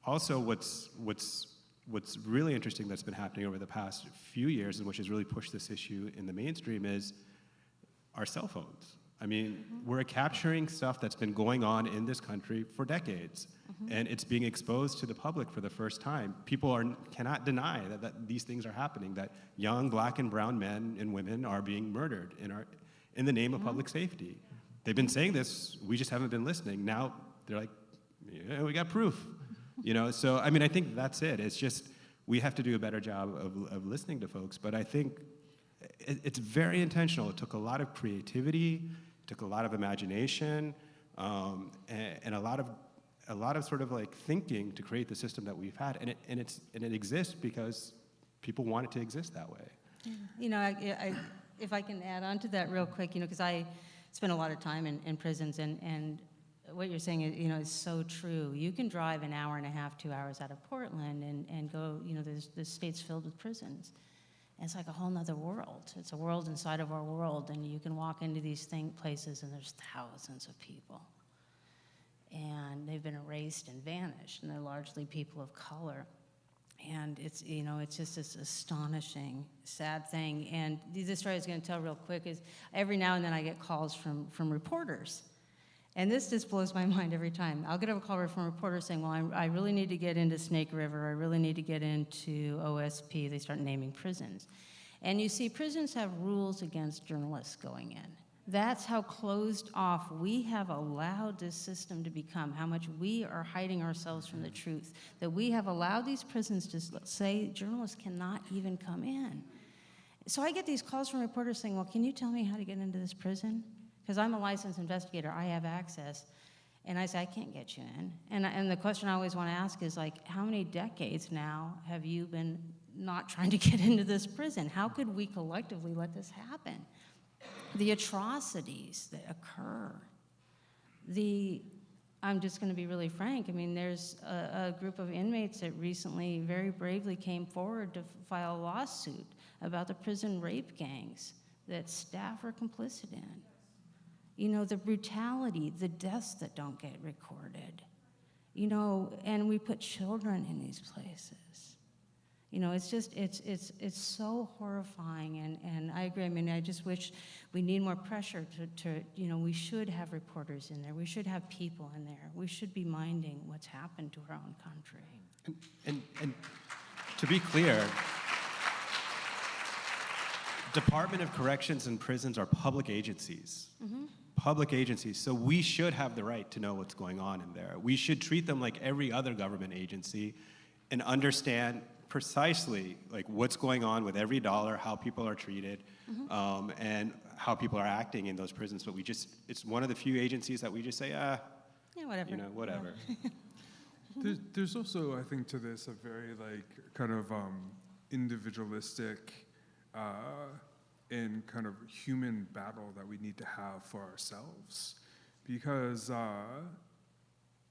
also what's really interesting that's been happening over the past few years, and which has really pushed this issue in the mainstream, is our cell phones. I mean, we're capturing stuff that's been going on in this country for decades, and it's being exposed to the public for the first time. People cannot deny that these things are happening, that young black and brown men and women are being murdered in the name of public safety. They've been saying this, we just haven't been listening. Now they're like, yeah, we got proof. You know, so I mean, I think that's it. It's just, we have to do a better job of listening to folks, but I think it's very intentional. It took a lot of creativity, took a lot of imagination, and a lot of sort of like thinking to create the system that we've had, and it exists because people want it to exist that way. You know, if I can add on to that real quick, you know, because I spend a lot of time in prisons, and what you're saying is, you know, is so true. You can drive an hour and a half, 2 hours out of Portland and go, you know, the state's filled with prisons. And it's like a whole nother world. It's a world inside of our world, and you can walk into these places and there's thousands of people. And they've been erased and vanished, and they're largely people of color. And it's, you know, it's just this astonishing, sad thing. And the story I was going to tell real quick is every now and then I get calls from reporters. And this just blows my mind every time. I'll get a call from a reporter saying, well, I really need to get into Snake River. I really need to get into OSP. They start naming prisons. And you see, prisons have rules against journalists going in. That's how closed off we have allowed this system to become, how much we are hiding ourselves from the truth, that we have allowed these prisons to say journalists cannot even come in. So I get these calls from reporters saying, well, can you tell me how to get into this prison? Because I'm a licensed investigator, I have access. And I say, I can't get you in. And the question I always want to ask is, like, how many decades now have you been not trying to get into this prison? How could we collectively let this happen? The atrocities that occur. I'm just going to be really frank. I mean, there's a group of inmates that recently very bravely came forward to file a lawsuit about the prison rape gangs that staff are complicit in. You know, the brutality, the deaths that don't get recorded. You know, and we put children in these places. You know, it's just, it's so horrifying, and I agree. I mean, I just wish we need more pressure to, you know, we should have reporters in there. We should have people in there. We should be minding what's happened to our own country. And to be clear, Department of Corrections and Prisons are public agencies. Mm-hmm. Public agencies, so we should have the right to know what's going on in there. We should treat them like every other government agency and understand precisely like what's going on with every dollar, how people are treated, mm-hmm. And how people are acting in those prisons. But it's one of the few agencies that we just say, yeah, whatever. You know, whatever. Yeah. There's also, I think, to this a very like kind of individualistic and kind of human battle that we need to have for ourselves, because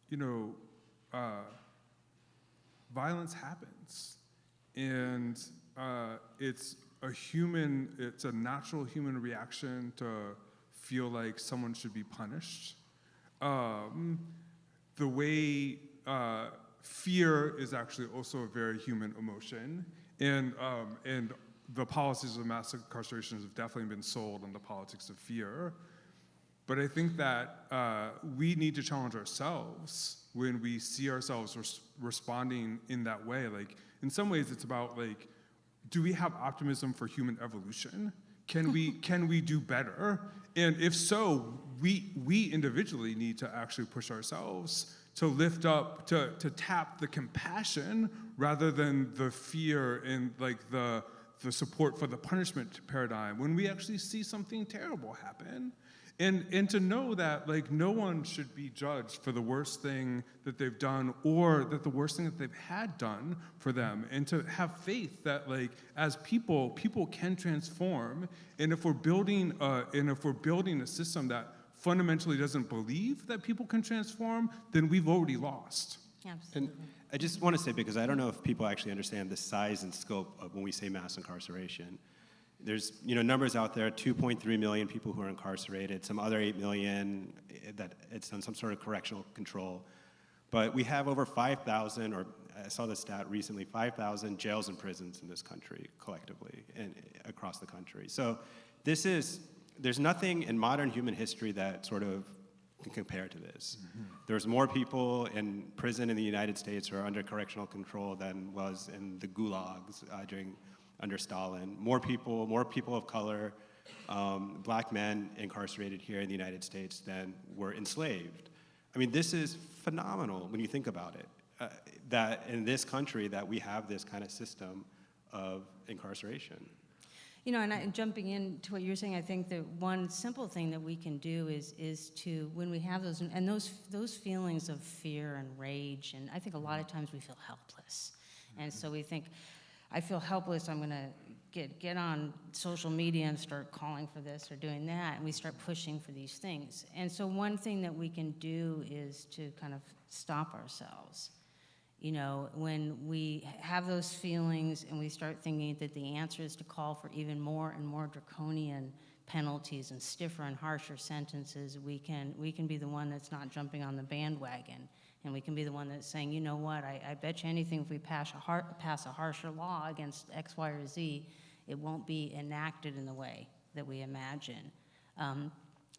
you know, violence happens, and it's a natural human reaction to feel like someone should be punished. The way fear is actually also a very human emotion, and the policies of mass incarceration have definitely been sold on the politics of fear. But I think that we need to challenge ourselves when we see ourselves responding in that way. Like, in some ways, it's about, like, do we have optimism for human evolution? Can we do better? And if so, we individually need to actually push ourselves to lift up, to tap the compassion rather than the fear and, like, the support for the punishment paradigm when we actually see something terrible happen. And to know that, like, no one should be judged for the worst thing that they've done or that the worst thing that they've had done for them, and to have faith that, like, as people can transform. And if we're building a system that fundamentally doesn't believe that people can transform, then we've already lost. Absolutely. And I just want to say, because I don't know if people actually understand the size and scope of when we say mass incarceration. There's, you know, numbers out there, 2.3 million people who are incarcerated, some other 8 million that it's on some sort of correctional control. But we have over 5,000, or I saw the stat recently, 5,000 jails and prisons in this country collectively and across the country. So there's nothing in modern human history that sort of can compare to this. Mm-hmm. There's more people in prison in the United States who are under correctional control than was in the gulags under Stalin. More people of color, black men incarcerated here in the United States than were enslaved. I mean, this is phenomenal when you think about it, that in this country that we have this kind of system of incarceration. You know, and jumping into what you're saying, I think that one simple thing that we can do is to, when we have those feelings of fear and rage, and I think a lot of times we feel helpless. And so we think, I feel helpless, I'm gonna get on social media and start calling for this or doing that, and we start pushing for these things. And so one thing that we can do is to kind of stop ourselves. You know, when we have those feelings and we start thinking that the answer is to call for even more and more draconian penalties and stiffer and harsher sentences, we can be the one that's not jumping on the bandwagon. And we can be the one that's saying, you know what, I bet you anything if we pass a harsher law against X, Y, or Z, it won't be enacted in the way that we imagine.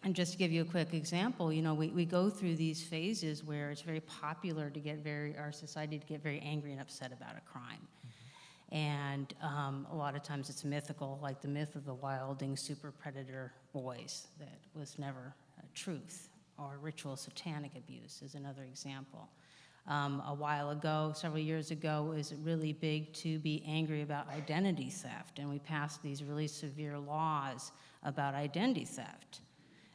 And just to give you a quick example, you know, we go through these phases where it's very popular to get our society to get very angry and upset about a crime. And a lot of times it's mythical, like the myth of the wilding super predator boys that was never truth, or ritual satanic abuse is another example. A while ago, several years ago, it was really big to be angry about identity theft, and we passed these really severe laws about identity theft,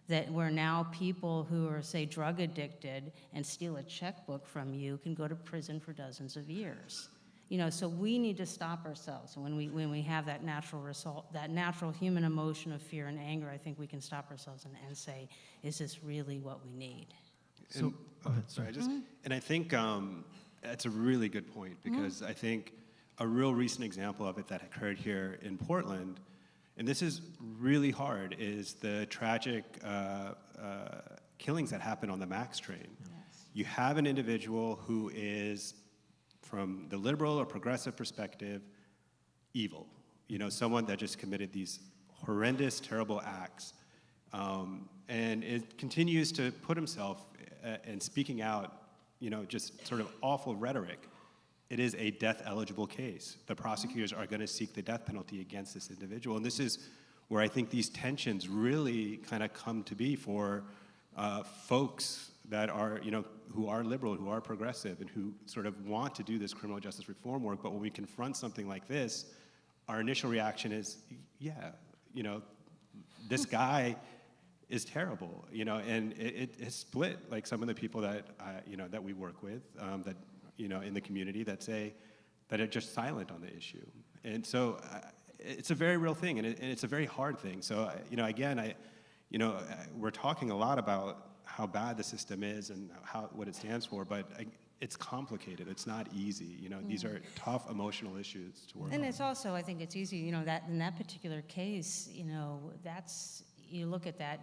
that where now people who are, say, drug addicted and steal a checkbook from you can go to prison for dozens of years. You know, so we need to stop ourselves. And when we have that natural result, that natural human emotion of fear and anger, I think we can stop ourselves and say, is this really what we need? So, go ahead, sorry. And I think that's a really good point, because I think a real recent example of it that occurred here in Portland, and this is really hard, is the tragic killings that happened on the MAX train. Yes. You have an individual who is, from the liberal or progressive perspective, evil. You know, someone that just committed these horrendous, terrible acts. And it continues to put himself and speaking out, you know, just sort of awful rhetoric. It is a death-eligible case. The prosecutors are going to seek the death penalty against this individual. And this is where I think these tensions really kind of come to be for folks that are, you know, who are liberal, who are progressive, and who sort of want to do this criminal justice reform work. But when we confront something like this, our initial reaction is, yeah, you know, this guy is terrible, you know, and it's split, like some of the people that, you know, that we work with, that, you know, in the community that say, that are just silent on the issue. And so it's a very real thing, and it's a very hard thing. So, you know, again, we're talking a lot about how bad the system is and what it stands for, but it's complicated. It's not easy. You know, these are tough emotional issues to work on. And it's also, I think it's easy, you know, that in that particular case, you know, that's, you look at that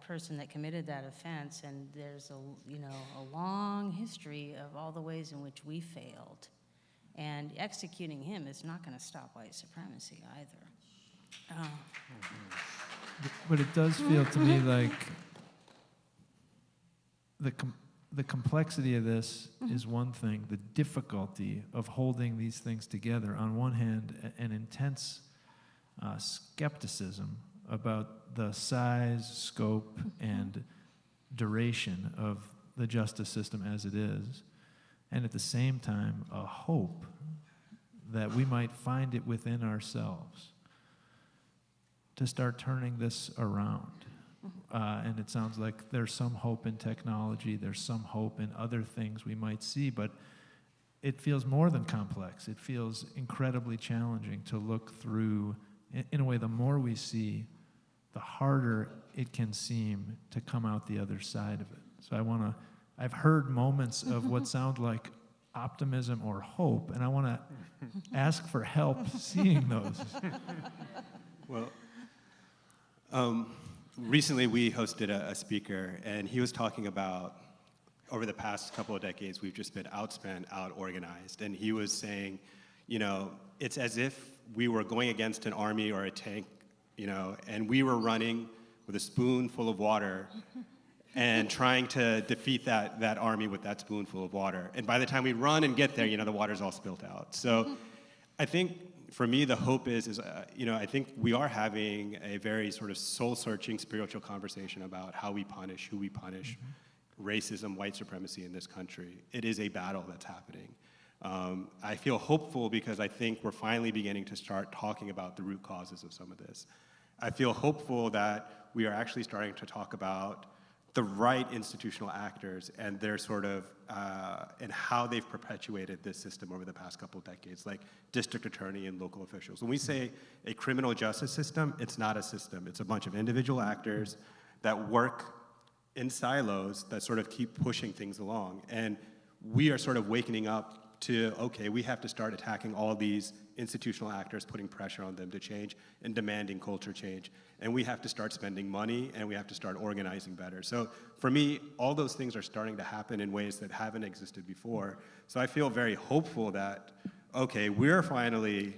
person that committed that offense, and there's a long history of all the ways in which we failed. And executing him is not going to stop white supremacy either. But it does feel to me like the complexity of this is one thing. The difficulty of holding these things together, on one hand, an intense skepticism about the size, scope, and duration of the justice system as it is, and at the same time, a hope that we might find it within ourselves to start turning this around. And it sounds like there's some hope in technology, there's some hope in other things we might see, but it feels more than complex. It feels incredibly challenging to look through. In a way, the more we see, the harder it can seem to come out the other side of it. So I've heard moments of what sound like optimism or hope, and I want to ask for help seeing those. Well, recently we hosted a speaker, and he was talking about, over the past couple of decades, we've just been outspent, out-organized, and he was saying, you know, it's as if we were going against an army or a tank, you know, and we were running with a spoonful of water and trying to defeat that army with that spoonful of water. And by the time we run and get there, you know, the water's all spilt out. So I think, for me, the hope is you know, I think we are having a very sort of soul-searching spiritual conversation about how we punish, who we punish, racism, white supremacy in this country. It is a battle that's happening. I feel hopeful because I think we're finally beginning to start talking about the root causes of some of this. I feel hopeful that we are actually starting to talk about the right institutional actors and their sort of, and how they've perpetuated this system over the past couple of decades, like district attorney and local officials. When we say a criminal justice system, it's not a system. It's a bunch of individual actors that work in silos that sort of keep pushing things along. And we are sort of waking up to, okay, we have to start attacking all these institutional actors, putting pressure on them to change and demanding culture change. And we have to start spending money, and we have to start organizing better. So for me, all those things are starting to happen in ways that haven't existed before. So I feel very hopeful that, okay, we're finally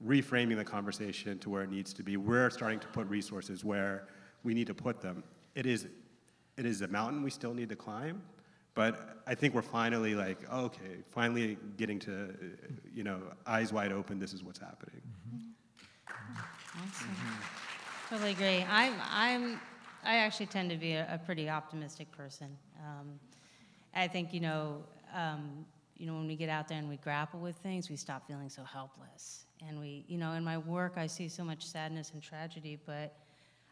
reframing the conversation to where it needs to be. We're starting to put resources where we need to put them. it is a mountain we still need to climb, but I think we're finally like, oh, okay, finally getting to, eyes wide open, this is what's happening. Awesome. Totally agree. I actually tend to be a pretty optimistic person. I think, when we get out there and we grapple with things, we stop feeling so helpless. And in my work, I see so much sadness and tragedy, but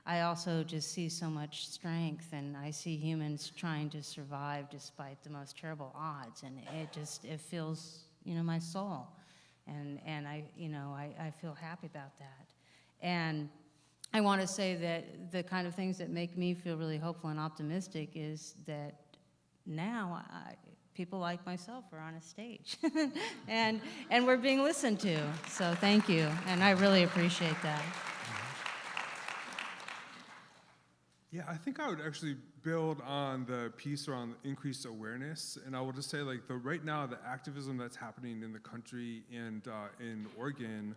I also just see so much strength, and I see humans trying to survive despite the most terrible odds, and it fills, my soul. And I feel happy about that. And I want to say that the kind of things that make me feel really hopeful and optimistic is that now people like myself are on a stage and we're being listened to. So thank you, and I really appreciate that. Yeah, I think I would actually build on the piece around increased awareness, and I will just say, right now, the activism that's happening in the country and in Oregon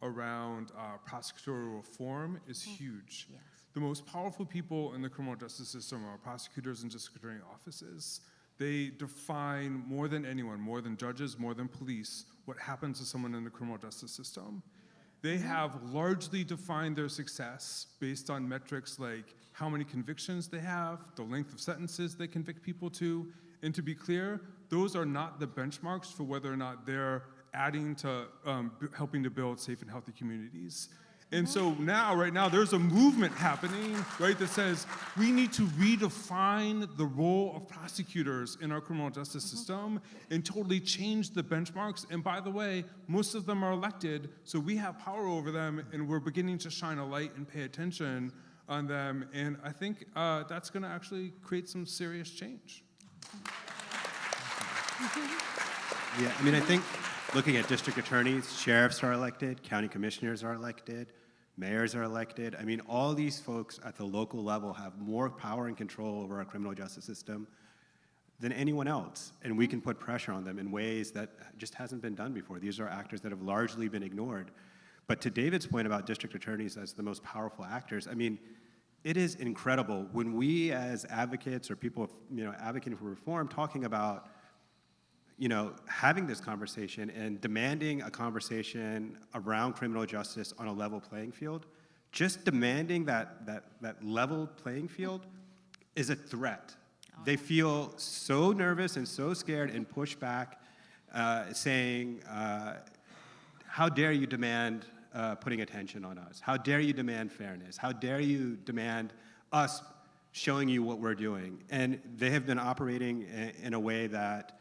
around prosecutorial reform is huge. Yes. The most powerful people in the criminal justice system are prosecutors and district attorney offices. They define more than anyone, more than judges, more than police, what happens to someone in the criminal justice system. They have largely defined their success based on metrics like how many convictions they have, the length of sentences they convict people to, and to be clear, those are not the benchmarks for whether or not they're adding to helping to build safe and healthy communities. And so right now, there's a movement happening, right, that says we need to redefine the role of prosecutors in our criminal justice system and totally change the benchmarks. And by the way, most of them are elected, so we have power over them, and we're beginning to shine a light and pay attention on them. And I think that's going to actually create some serious change. Yeah, I think looking at district attorneys, sheriffs are elected, county commissioners are elected, mayors are elected. All these folks at the local level have more power and control over our criminal justice system than anyone else, and we can put pressure on them in ways that just hasn't been done before. These are actors that have largely been ignored. But to David's point about district attorneys as the most powerful actors, it is incredible when we as advocates or people, advocating for reform, talking about having this conversation and demanding a conversation around criminal justice on a level playing field, just demanding that level playing field is a threat. They feel so nervous and so scared and push back, saying, how dare you demand putting attention on us? How dare you demand fairness? How dare you demand us showing you what we're doing? And they have been operating in a way that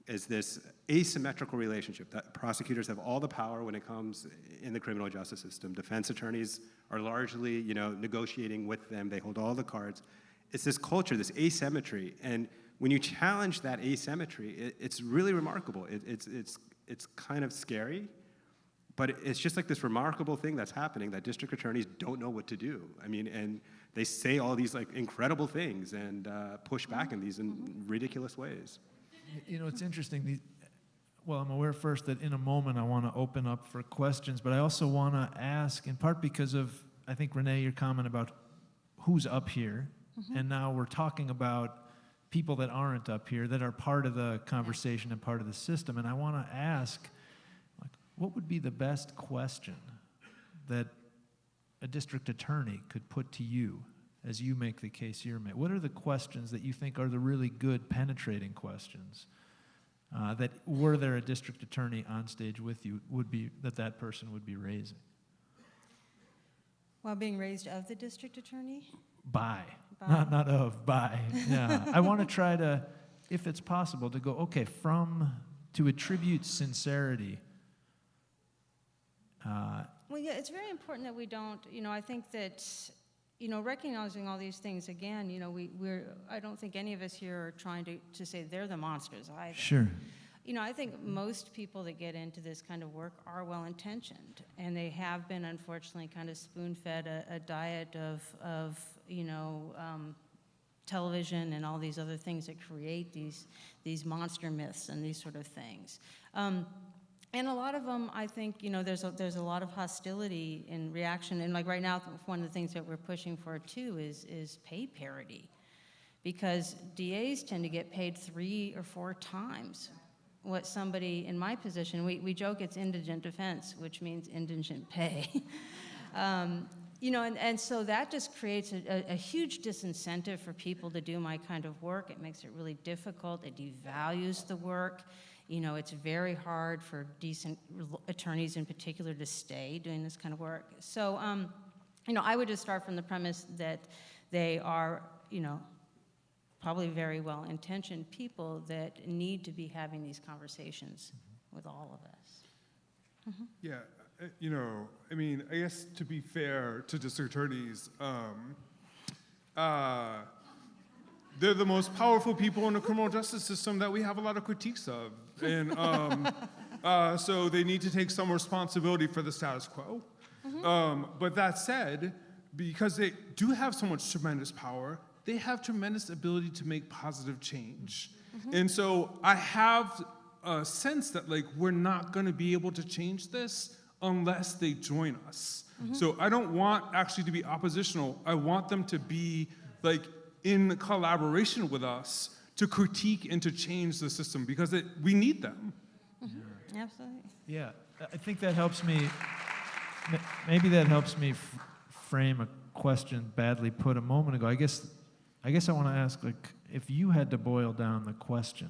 is this asymmetrical relationship, that prosecutors have all the power when it comes in the criminal justice system. Defense attorneys are largely, negotiating with them. They hold all the cards. It's this culture, this asymmetry. And when you challenge that asymmetry, it's really remarkable. It's kind of scary, but it's just like this remarkable thing that's happening that district attorneys don't know what to do. And they say all these incredible things and push back in these ridiculous ways. It's interesting. I'm aware first that in a moment I want to open up for questions, but I also want to ask, in part because of, I think, Rene, your comment about who's up here, and now we're talking about people that aren't up here, that are part of the conversation and part of the system, and I want to ask, what would be the best question that a district attorney could put to you as you make the case you're making? What are the questions that you think are the really good penetrating questions that, were there a district attorney on stage with you, would be that person would be raising? While being raised of the district attorney? By. Not of, by. Yeah. I want to try to, if it's possible, to go, okay, to attribute sincerity. Well, yeah, it's very important that we don't, I think that, recognizing all these things, again, I don't think any of us here are trying to say they're the monsters either. Sure. I think most people that get into this kind of work are well-intentioned, and they have been, unfortunately, kind of spoon-fed a diet of television and all these other things that create these monster myths and these sort of things. And a lot of them, I think, there's a lot of hostility and reaction. And like right now, one of the things that we're pushing for too is pay parity, because DAs tend to get paid 3 or 4 times what somebody in my position. We joke it's indigent defense, which means indigent pay. And so that just creates a huge disincentive for people to do my kind of work. It makes it really difficult. It devalues the work. It's very hard for decent attorneys in particular to stay doing this kind of work. So, I would just start from the premise that they are, probably very well-intentioned people that need to be having these conversations with all of us. Yeah, I guess to be fair to district attorneys, they're the most powerful people in the criminal justice system that we have a lot of critiques of. And so they need to take some responsibility for the status quo. But that said, because they do have so much tremendous power, they have tremendous ability to make positive change. And so I have a sense that we're not gonna be able to change this unless they join us. So I don't want actually to be oppositional. I want them to be in collaboration with us to critique and to change the system, because we need them. Absolutely. Yeah, I think that helps me, maybe that helps me frame a question badly put a moment ago. I guess I want to ask, if you had to boil down the question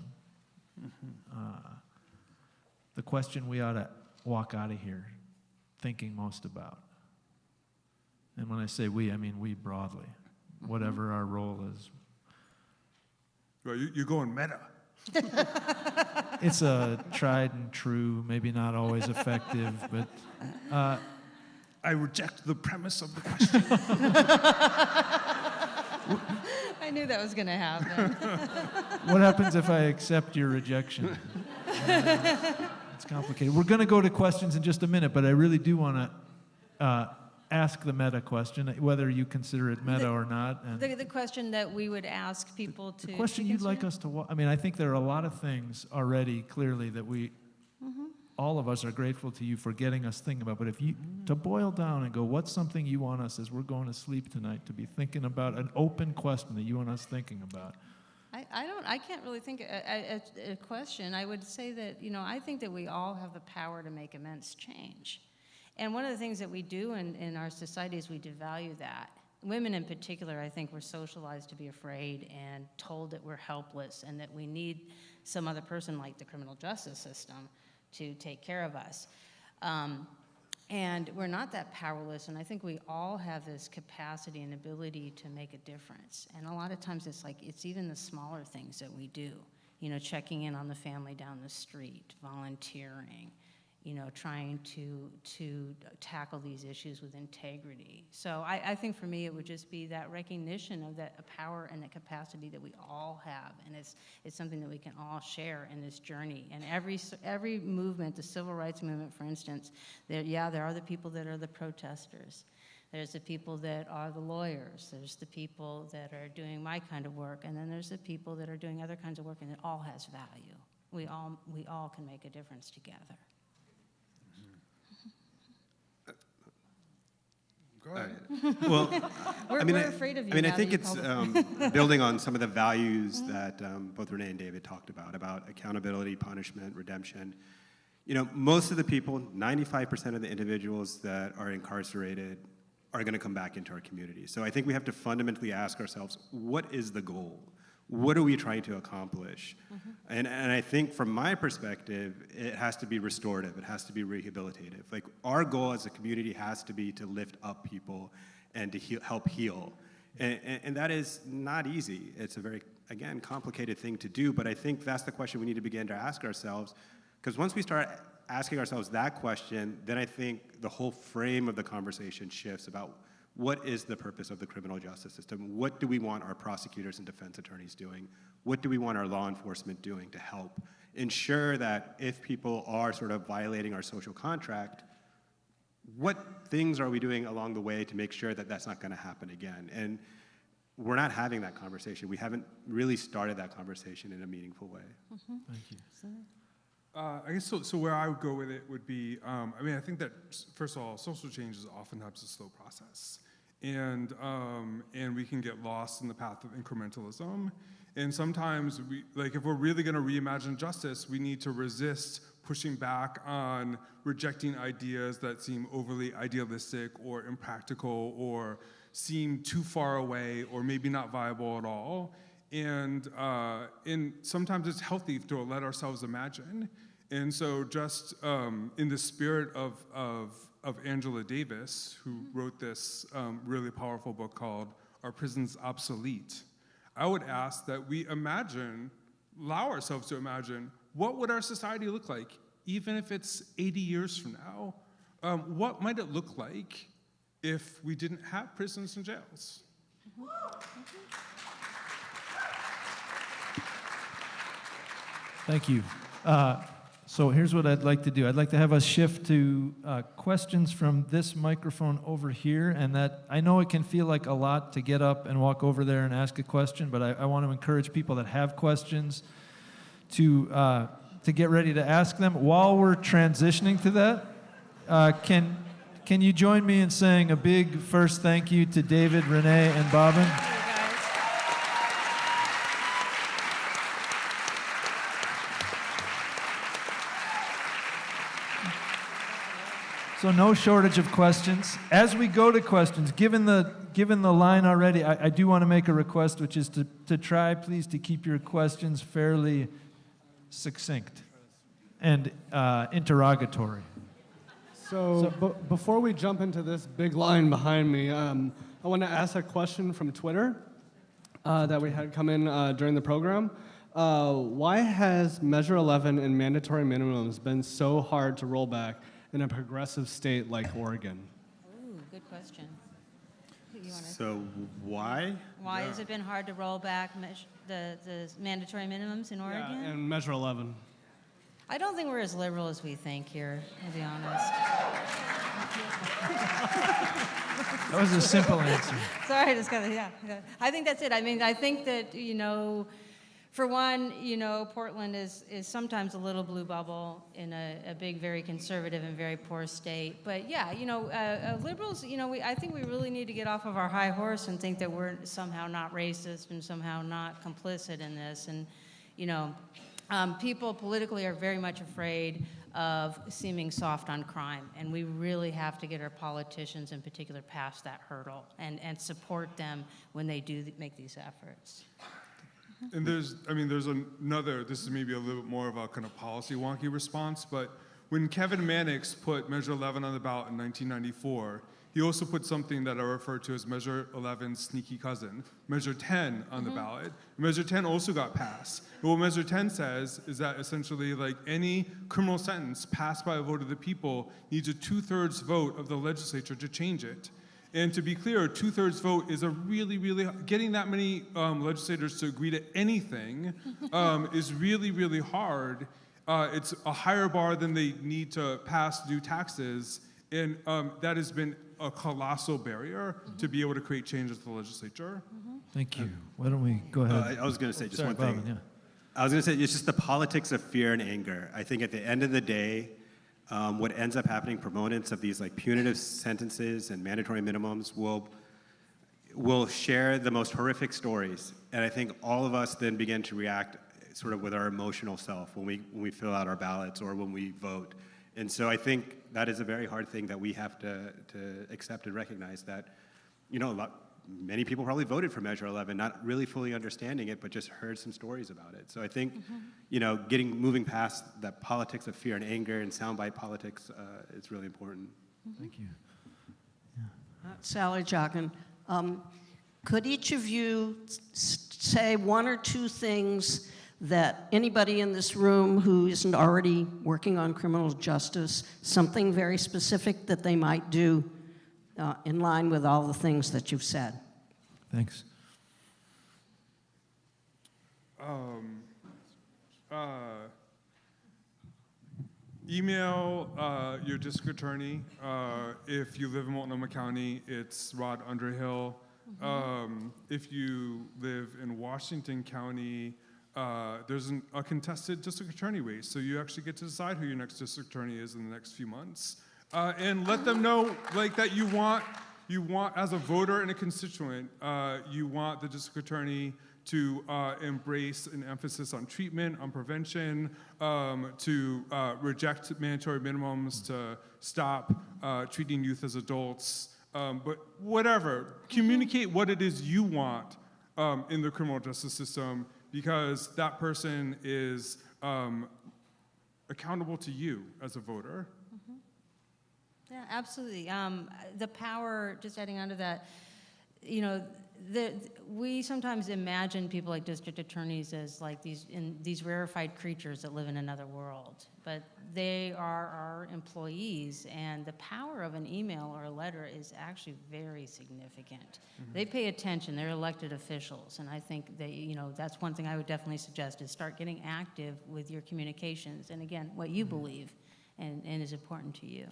we ought to walk out of here thinking most about, and when I say we, I mean we broadly, whatever our role is. Well, you're going meta. It's a tried and true, maybe not always effective, but I reject the premise of the question. I knew that was going to happen. what happens if I accept your rejection? It's complicated. We're going to go to questions in just a minute, but I really do want to ask the meta question, whether you consider it meta or not. And The question that we would ask people to... the question you'd like us to... I mean, I think there are a lot of things already, clearly, that all of us are grateful to you for getting us thinking about. But if you, to boil down and go, what's something you want us, as we're going to sleep tonight, to be thinking about, an open question that you want us thinking about? I can't really think a question. I would say that, I think that we all have the power to make immense change. And one of the things that we do in our society is we devalue that. Women in particular, I think, we're socialized to be afraid and told that we're helpless and that we need some other person like the criminal justice system to take care of us. And we're not that powerless, and I think we all have this capacity and ability to make a difference. And a lot of times it's even the smaller things that we do, checking in on the family down the street, volunteering, trying to tackle these issues with integrity. So I think for me it would just be that recognition of that power and the capacity that we all have, and it's something that we can all share in this journey. And every movement, the civil rights movement, for instance, there are the people that are the protesters. There's the people that are the lawyers. There's the people that are doing my kind of work, and then there's the people that are doing other kinds of work, and it all has value. We all can make a difference together. Go ahead. Well, We're afraid of you. I think it's building on some of the values that both Rene and David talked about accountability, punishment, redemption. Most of the people, 95% of the individuals that are incarcerated are going to come back into our community. So I think we have to fundamentally ask ourselves, what is the goal? What are we trying to accomplish? And I think from my perspective, it has to be restorative. It has to be rehabilitative. Our goal as a community has to be to lift up people and to help heal. And that is not easy. It's a very, again, complicated thing to do, but I think that's the question we need to begin to ask ourselves. Because once we start asking ourselves that question, then I think the whole frame of the conversation shifts about what is the purpose of the criminal justice system? What do we want our prosecutors and defense attorneys doing? What do we want our law enforcement doing to help ensure that if people are sort of violating our social contract, what things are we doing along the way to make sure that that's not going to happen again? And we're not having that conversation. We haven't really started that conversation in a meaningful way. Thank you. I guess so where I would go with it would be, I think that, first of all, social change is oftentimes a slow process. And we can get lost in the path of incrementalism. And sometimes, if we're really going to reimagine justice, we need to resist pushing back on rejecting ideas that seem overly idealistic or impractical or seem too far away or maybe not viable at all. And sometimes it's healthy to let ourselves imagine. And so just in the spirit of Angela Davis, who wrote this really powerful book called Are Prisons Obsolete? I would ask that we allow ourselves to imagine, what would our society look like, even if it's 80 years from now? What might it look like if we didn't have prisons and jails? Thank you. So here's what I'd like to do. I'd like to have us shift to questions from this microphone over here, and that I know it can feel like a lot to get up and walk over there and ask a question, but I want to encourage people that have questions to get ready to ask them. While we're transitioning to that, can you join me in saying a big first thank you to David, Rene, and Bobbin? So no shortage of questions. As we go to questions, given the line already, I do want to make a request, which is to try, please, to keep your questions fairly succinct and interrogatory. So before we jump into this big line behind me, I want to ask a question from Twitter that we had come in during the program. Why has Measure 11 and mandatory minimums been so hard to roll back in a progressive state like Oregon? Ooh, good question. So why? Why has it been hard to roll back the mandatory minimums in Oregon? Yeah, and Measure 11. I don't think we're as liberal as we think here, to be honest. That was a simple answer. Sorry, just got yeah. I think that's it. I mean, I think that, for one, Portland is sometimes a little blue bubble in a big, very conservative and very poor state. But yeah, liberals, I think we really need to get off of our high horse and think that we're somehow not racist and somehow not complicit in this. And, people politically are very much afraid of seeming soft on crime. And we really have to get our politicians in particular past that hurdle and support them when they do make these efforts. And there's another, this is maybe a little bit more of a kind of policy wonky response, but when Kevin Mannix put Measure 11 on the ballot in 1994, he also put something that I refer to as Measure 11's sneaky cousin, Measure 10 on the ballot. Measure 10 also got passed. And what Measure 10 says is that essentially any criminal sentence passed by a vote of the people needs a 2/3 vote of the legislature to change it. And to be clear, a 2/3 vote is a really, really, getting that many legislators to agree to anything is really, really hard. It's a higher bar than they need to pass new taxes. And that has been a colossal barrier to be able to create change at the legislature. Thank you. Why don't we go ahead? I was going to say just Sorry, one thing. Bobbin, yeah. I was going to say it's just the politics of fear and anger. I think at the end of the day, what ends up happening, proponents of these punitive sentences and mandatory minimums will share the most horrific stories. And I think all of us then begin to react sort of with our emotional self when we fill out our ballots or when we vote. And so I think that is a very hard thing that we have to accept and recognize that, many people probably voted for Measure 11, not really fully understanding it, but just heard some stories about it. So I think, moving past that politics of fear and anger and soundbite politics is really important. Thank you. Sally Jochen. Could each of you say one or two things that anybody in this room who isn't already working on criminal justice, something very specific that they might do in line with all the things that you've said? Thanks. Email your district attorney. If you live in Multnomah County, it's Rod Underhill. If you live in Washington County, there's a contested district attorney race, so you actually get to decide who your next district attorney is in the next few months, and let them know that you want as a voter and a constituent, you want the district attorney to embrace an emphasis on treatment, on prevention, to reject mandatory minimums, to stop treating youth as adults, but whatever, communicate what it is you want in the criminal justice system, because that person is accountable to you as a voter. Yeah, absolutely. The power, just adding on to that, we sometimes imagine people like district attorneys as like these rarefied creatures that live in another world, but they are our employees, and the power of an email or a letter is actually very significant. They pay attention, they're elected officials, and I think that's one thing I would definitely suggest is start getting active with your communications, and again, what you believe and is important to you.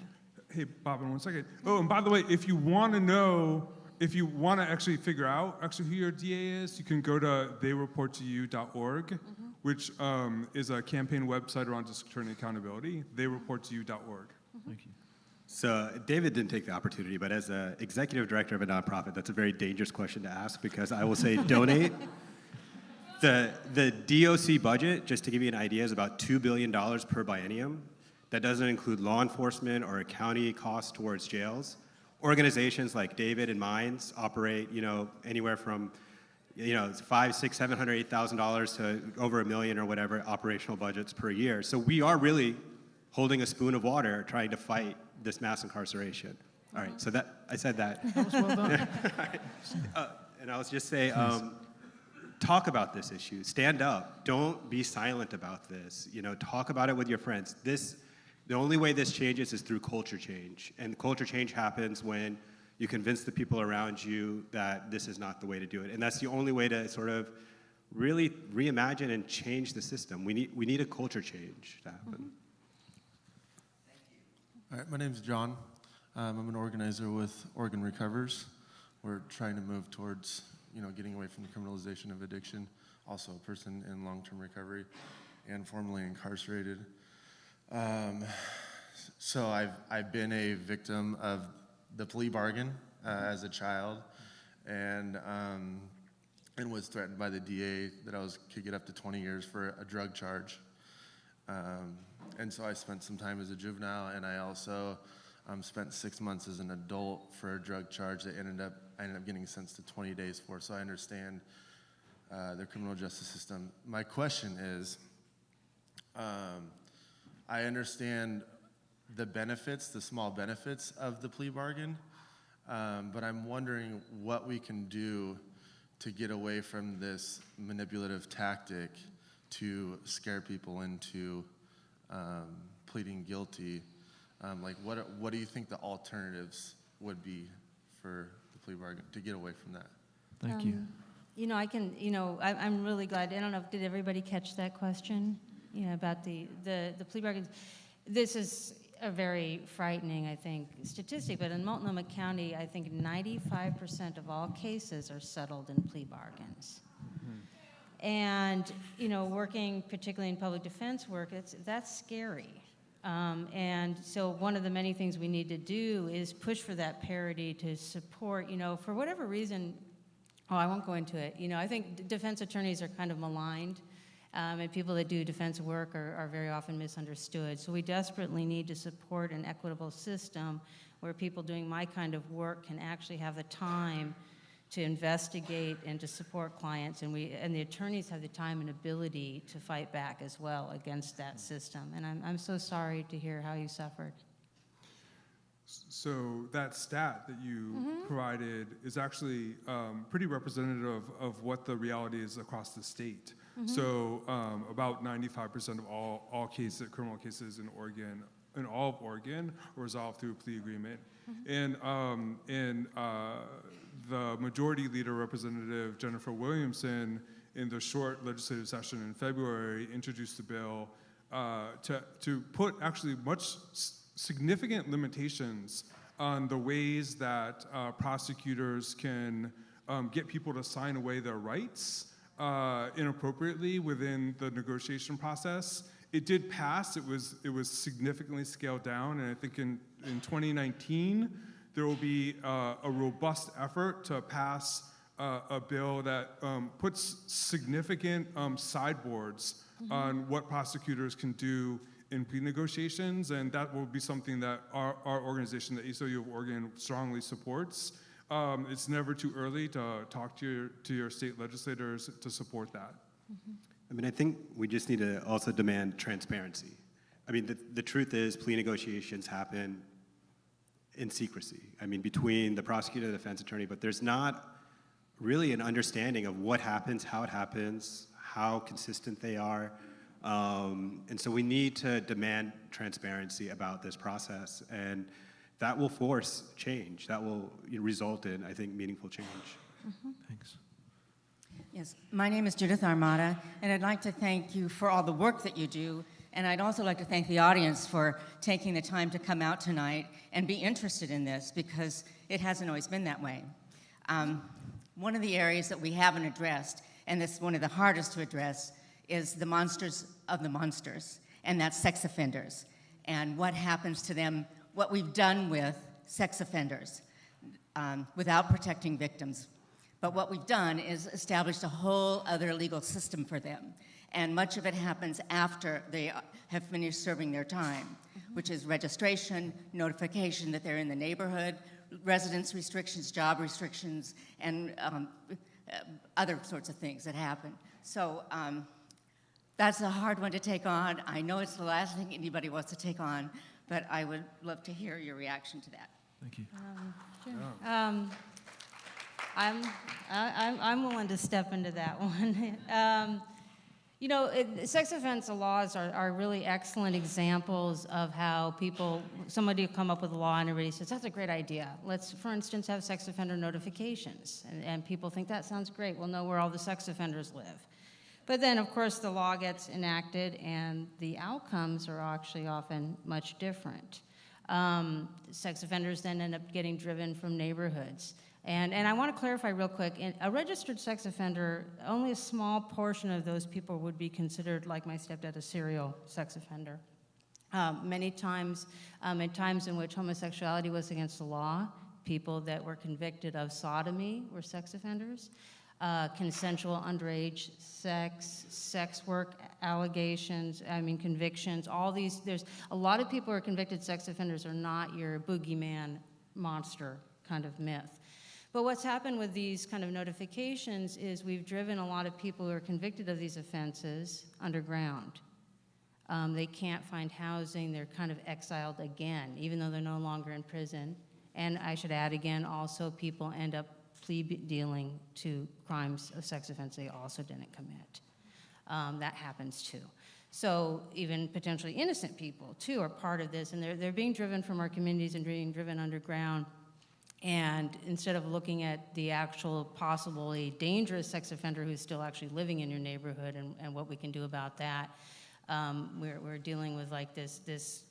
Hey, Bobbin, 1 second. Oh, and by the way, if you want to actually figure out who your DA is, you can go to theyreporttoyou.org, which is a campaign website around district attorney accountability, theyreporttoyou.org. Thank you. So David didn't take the opportunity, but as an executive director of a nonprofit, that's a very dangerous question to ask, because I will say donate. The DOC budget, just to give you an idea, is about $2 billion per biennium. That doesn't include law enforcement or county costs towards jails. Organizations like David and Mines operate, anywhere from, $500,000, $600,000, $700,000, $8,000 to over $1 million or whatever operational budgets per year. So we are really holding a spoon of water trying to fight this mass incarceration. All right, so I said that. That was well done. And I'll just say, talk about this issue. Stand up. Don't be silent about this. Talk about it with your friends. The only way this changes is through culture change. And culture change happens when you convince the people around you that this is not the way to do it. And that's the only way to sort of really reimagine and change the system. We need a culture change to happen. All right, my name's John. I'm an organizer with Oregon Recovers. We're trying to move towards, getting away from the criminalization of addiction. Also a person in long-term recovery and formerly incarcerated. So I've been a victim of the plea bargain as a child, and was threatened by the DA that I could get up to 20 years for a drug charge. And so I spent some time as a juvenile, and I also spent 6 months as an adult for a drug charge that I ended up getting sentenced to 20 days for. So I understand the criminal justice system. My question is, I understand the benefits, the small benefits of the plea bargain, but I'm wondering what we can do to get away from this manipulative tactic to scare people into pleading guilty. What do you think the alternatives would be for the plea bargain to get away from that? Thank you. I'm really glad. I don't know, did everybody catch that question? About the plea bargains. This is a very frightening, I think, statistic, but in Multnomah County, I think 95% of all cases are settled in plea bargains. And, working particularly in public defense work, that's scary. And so one of the many things we need to do is push for that parity to support, for whatever reason, I won't go into it. I think defense attorneys are kind of maligned. And people that do defense work are very often misunderstood. So we desperately need to support an equitable system where people doing my kind of work can actually have the time to investigate and to support clients, and the attorneys have the time and ability to fight back as well against that system. And I'm so sorry to hear how you suffered. So that stat that you provided is actually pretty representative of what the reality is across the state. So about 95% of all criminal cases in Oregon, in all of Oregon, are resolved through a plea agreement. And the majority leader, Representative Jennifer Williamson, in the short legislative session in February, introduced a bill to put actually much significant limitations on the ways that prosecutors can get people to sign away their rights inappropriately within the negotiation process. It did pass. It was significantly scaled down, and I think in 2019 there will be a robust effort to pass a bill that puts significant sideboards on what prosecutors can do in plea negotiations, and that will be something that our organization, the ACLU of Oregon, strongly supports. It's never too early to talk to your state legislators to support that. I mean, I think we just need to also demand transparency. I mean, the truth is plea negotiations happen in secrecy. I mean, between the prosecutor and the defense attorney, but there's not really an understanding of what happens, how consistent they are. And so we need to demand transparency about this process, and that will force change. That will result in, I think, meaningful change. Thanks. Yes, my name is Judith Armada, and I'd like to thank you for all the work that you do, and I'd also like to thank the audience for taking the time to come out tonight and be interested in this, because it hasn't always been that way. One of the areas that we haven't addressed, and this is one of the hardest to address, is the monsters of the monsters, and that's sex offenders, and what happens to them, what we've done with sex offenders without protecting victims. But what we've done is established a whole other legal system for them, and much of it happens after they have finished serving their time, which is registration, notification that they're in the neighborhood, residence restrictions, job restrictions, and other sorts of things that happen. So that's a hard one to take on. I know it's the last thing anybody wants to take on, but I would love to hear your reaction to that. Thank you. Sure. I'm willing to step into that one. You know, sex offense laws are really excellent examples of how somebody will come up with a law and everybody says, that's a great idea. Let's, for instance, have sex offender notifications. And people think that sounds great. We'll know where all the sex offenders live. But then, of course, the law gets enacted and the outcomes are actually often much different. Sex offenders then end up getting driven from neighborhoods. And I want to clarify real quick, a registered sex offender, only a small portion of those people would be considered, like my stepdad, a serial sex offender. Many times, in times in which homosexuality was against the law, people that were convicted of sodomy were sex offenders. Consensual underage sex work allegations, convictions, all these, there's a lot of people who are convicted sex offenders are not your boogeyman monster kind of myth. But what's happened with these kind of notifications is we've driven a lot of people who are convicted of these offenses underground. They can't find housing, they're kind of exiled again, even though they're no longer in prison. And I should add again, also people end up plea dealing to crimes of sex offense they also didn't commit. That happens too. So even potentially innocent people too are part of this, and they're being driven from our communities and being driven underground. And instead of looking at the actual possibly dangerous sex offender who's still actually living in your neighborhood and what we can do about that, we're dealing with like this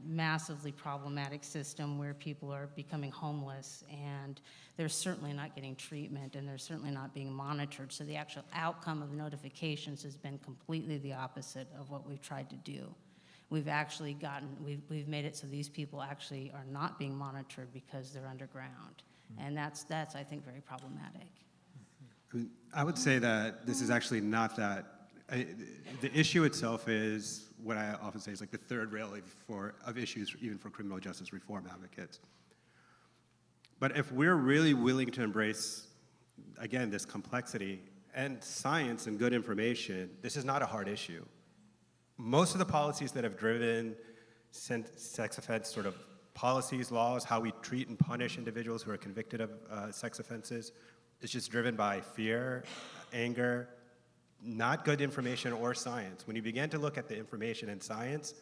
massively problematic system where people are becoming homeless, and they're certainly not getting treatment, and they're certainly not being monitored. So the actual outcome of notifications has been completely the opposite of what we've tried to do. We've actually we've made it so these people actually are not being monitored because they're underground. And that's I think, very problematic. I would say that this is actually not that. The issue itself is what I often say is like the third rail of issues, even for criminal justice reform advocates. But if we're really willing to embrace, again, this complexity and science and good information, this is not a hard issue. Most of the policies that have driven sex offense sort of policies, laws, how we treat and punish individuals who are convicted of sex offenses, is just driven by fear, anger, not good information or science. When you begin to look at the information and science,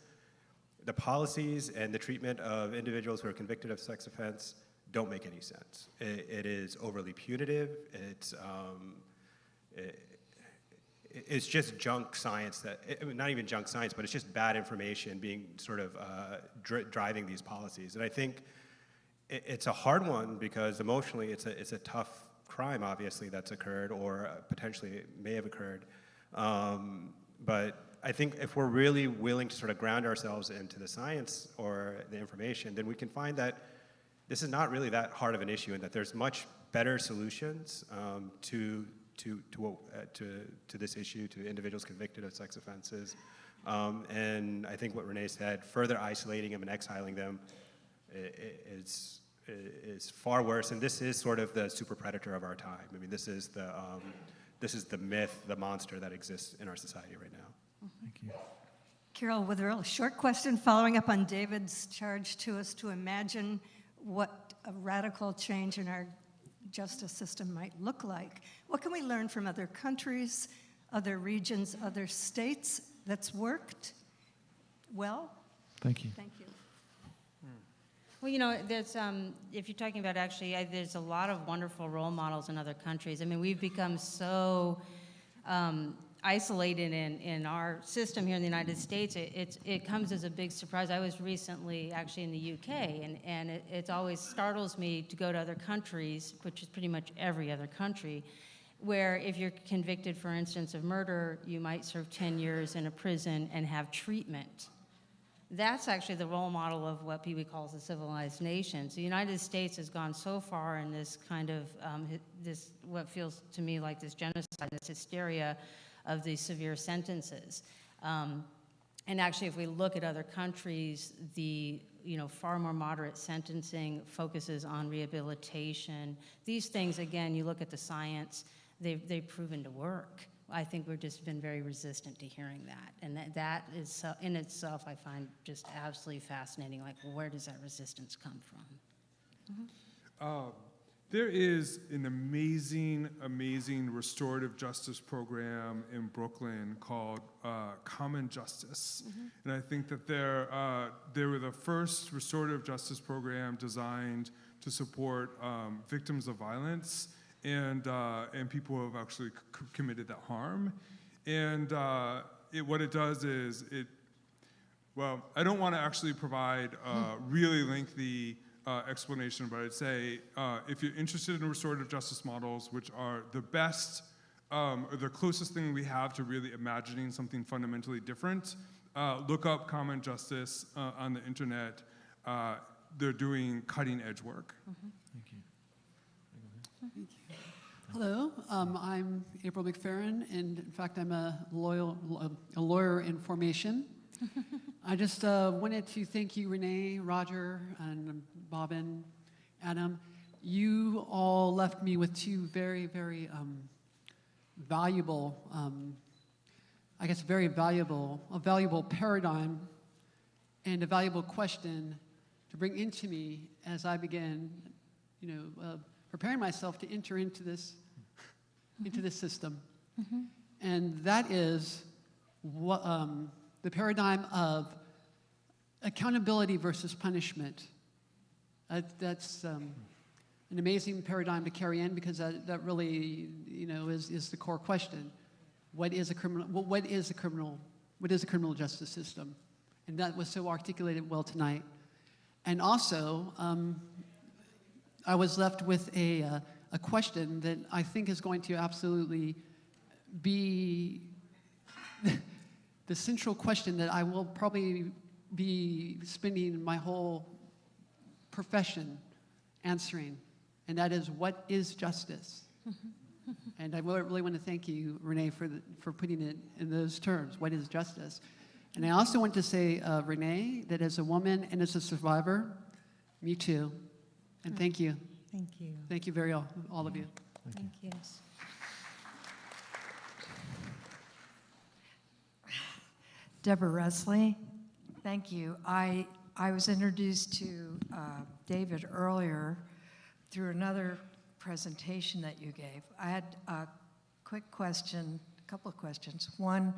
the policies and the treatment of individuals who are convicted of sex offense don't make any sense. It is overly punitive. It's just junk science not even junk science, but it's just bad information being sort of driving these policies. And I think it's a hard one because emotionally it's a tough crime, obviously, that's occurred or potentially may have occurred. But I think if we're really willing to sort of ground ourselves into the science or the information, then we can find that this is not really that hard of an issue, and that there's much better solutions to this issue, to individuals convicted of sex offenses. And I think what Rene said, further isolating them and exiling them is far worse. And this is sort of the super predator of our time. I mean, this is the myth, the monster that exists in our society right now. Thank you. Carol, with a real short question following up on David's charge to us to imagine what a radical change in our justice system might look like. What can we learn from other countries, other regions, other states that's worked well? Thank you. Thank you. Well, you know, there's, if you're talking about actually, there's a lot of wonderful role models in other countries. I mean, we've become so isolated in our system here in the United States. It comes as a big surprise. I was recently actually in the UK, and it always startles me to go to other countries, which is pretty much every other country, where if you're convicted, for instance, of murder, you might serve 10 years in a prison and have treatment. That's actually the role model of what we call the civilized nations. The United States has gone so far in this kind of, this what feels to me like this genocide, this hysteria of these severe sentences. And actually, if we look at other countries, the far more moderate sentencing focuses on rehabilitation. These things, again, you look at the science, they've proven to work. I think we've just been very resistant to hearing that. And that is, in itself, I find just absolutely fascinating. Like, where does that resistance come from? Mm-hmm. There is an amazing restorative justice program in Brooklyn called Common Justice. Mm-hmm. And I think that they were the first restorative justice program designed to support victims of violence and people who have actually committed that harm. And what it does is well, I don't want to actually provide a really lengthy explanation, but I'd say if you're interested in restorative justice models, which are the best, or the closest thing we have to really imagining something fundamentally different, look up Common Justice on the internet. They're doing cutting edge work. Mm-hmm. Thank you. Hello, I'm April McFerrin, and in fact, I'm a lawyer in formation. I just wanted to thank you, Rene, Roger, and Bobbin, Adam. You all left me with two very, very valuable, a valuable paradigm and a valuable question to bring into me as I began, preparing myself to enter into this system. Mm-hmm. And that is what, the paradigm of accountability versus punishment. That's an amazing paradigm to carry in, because that really, is the core question. What is a criminal justice system? And that was so articulated well tonight. And also, I was left with a question that I think is going to absolutely be the central question that I will probably be spending my whole profession answering, and that is, what is justice? And I really want to thank you, Rene, for putting it in those terms. What is justice? And I also want to say, Rene, that as a woman and as a survivor, me too. And thank you. Thank you. Thank you all of you. Thank you. Deborah Resley, thank you. I was introduced to David earlier through another presentation that you gave. I had a quick question, a couple of questions. One,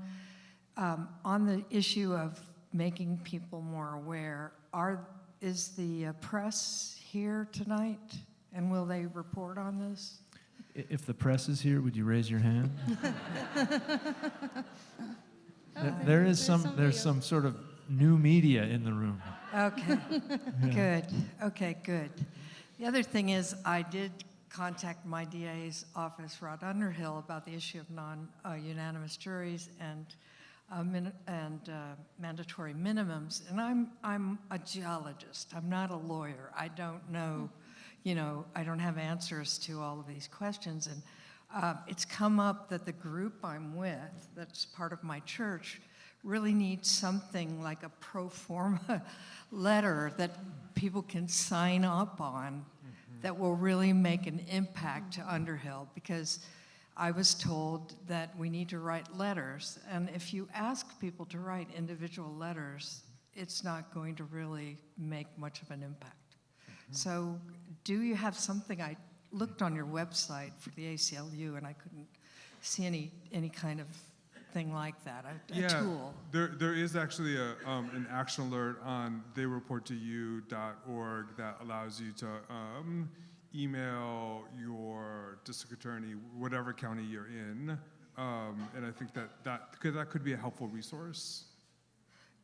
on the issue of making people more aware, is the press here tonight, and will they report on this? If the press is here, would you raise your hand? There's some sort of new media in the room. Okay, good. Okay, good. The other thing is, I did contact my DA's office, Rod Underhill, about the issue of non-unanimous juries and mandatory minimums. And I'm a geologist. I'm not a lawyer. I don't know, I don't have answers to all of these questions. And it's come up that the group I'm with, that's part of my church, really needs something like a pro forma letter that people can sign up on that will really make an impact to Underhill, because I was told that we need to write letters, and if you ask people to write individual letters, it's not going to really make much of an impact. So do you have something? I looked on your website for the ACLU and I couldn't see any kind of thing like that, a tool. There is actually an action alert on theyreporttoyou.org that allows you to email your district attorney, whatever county you're in, and I think that could be a helpful resource.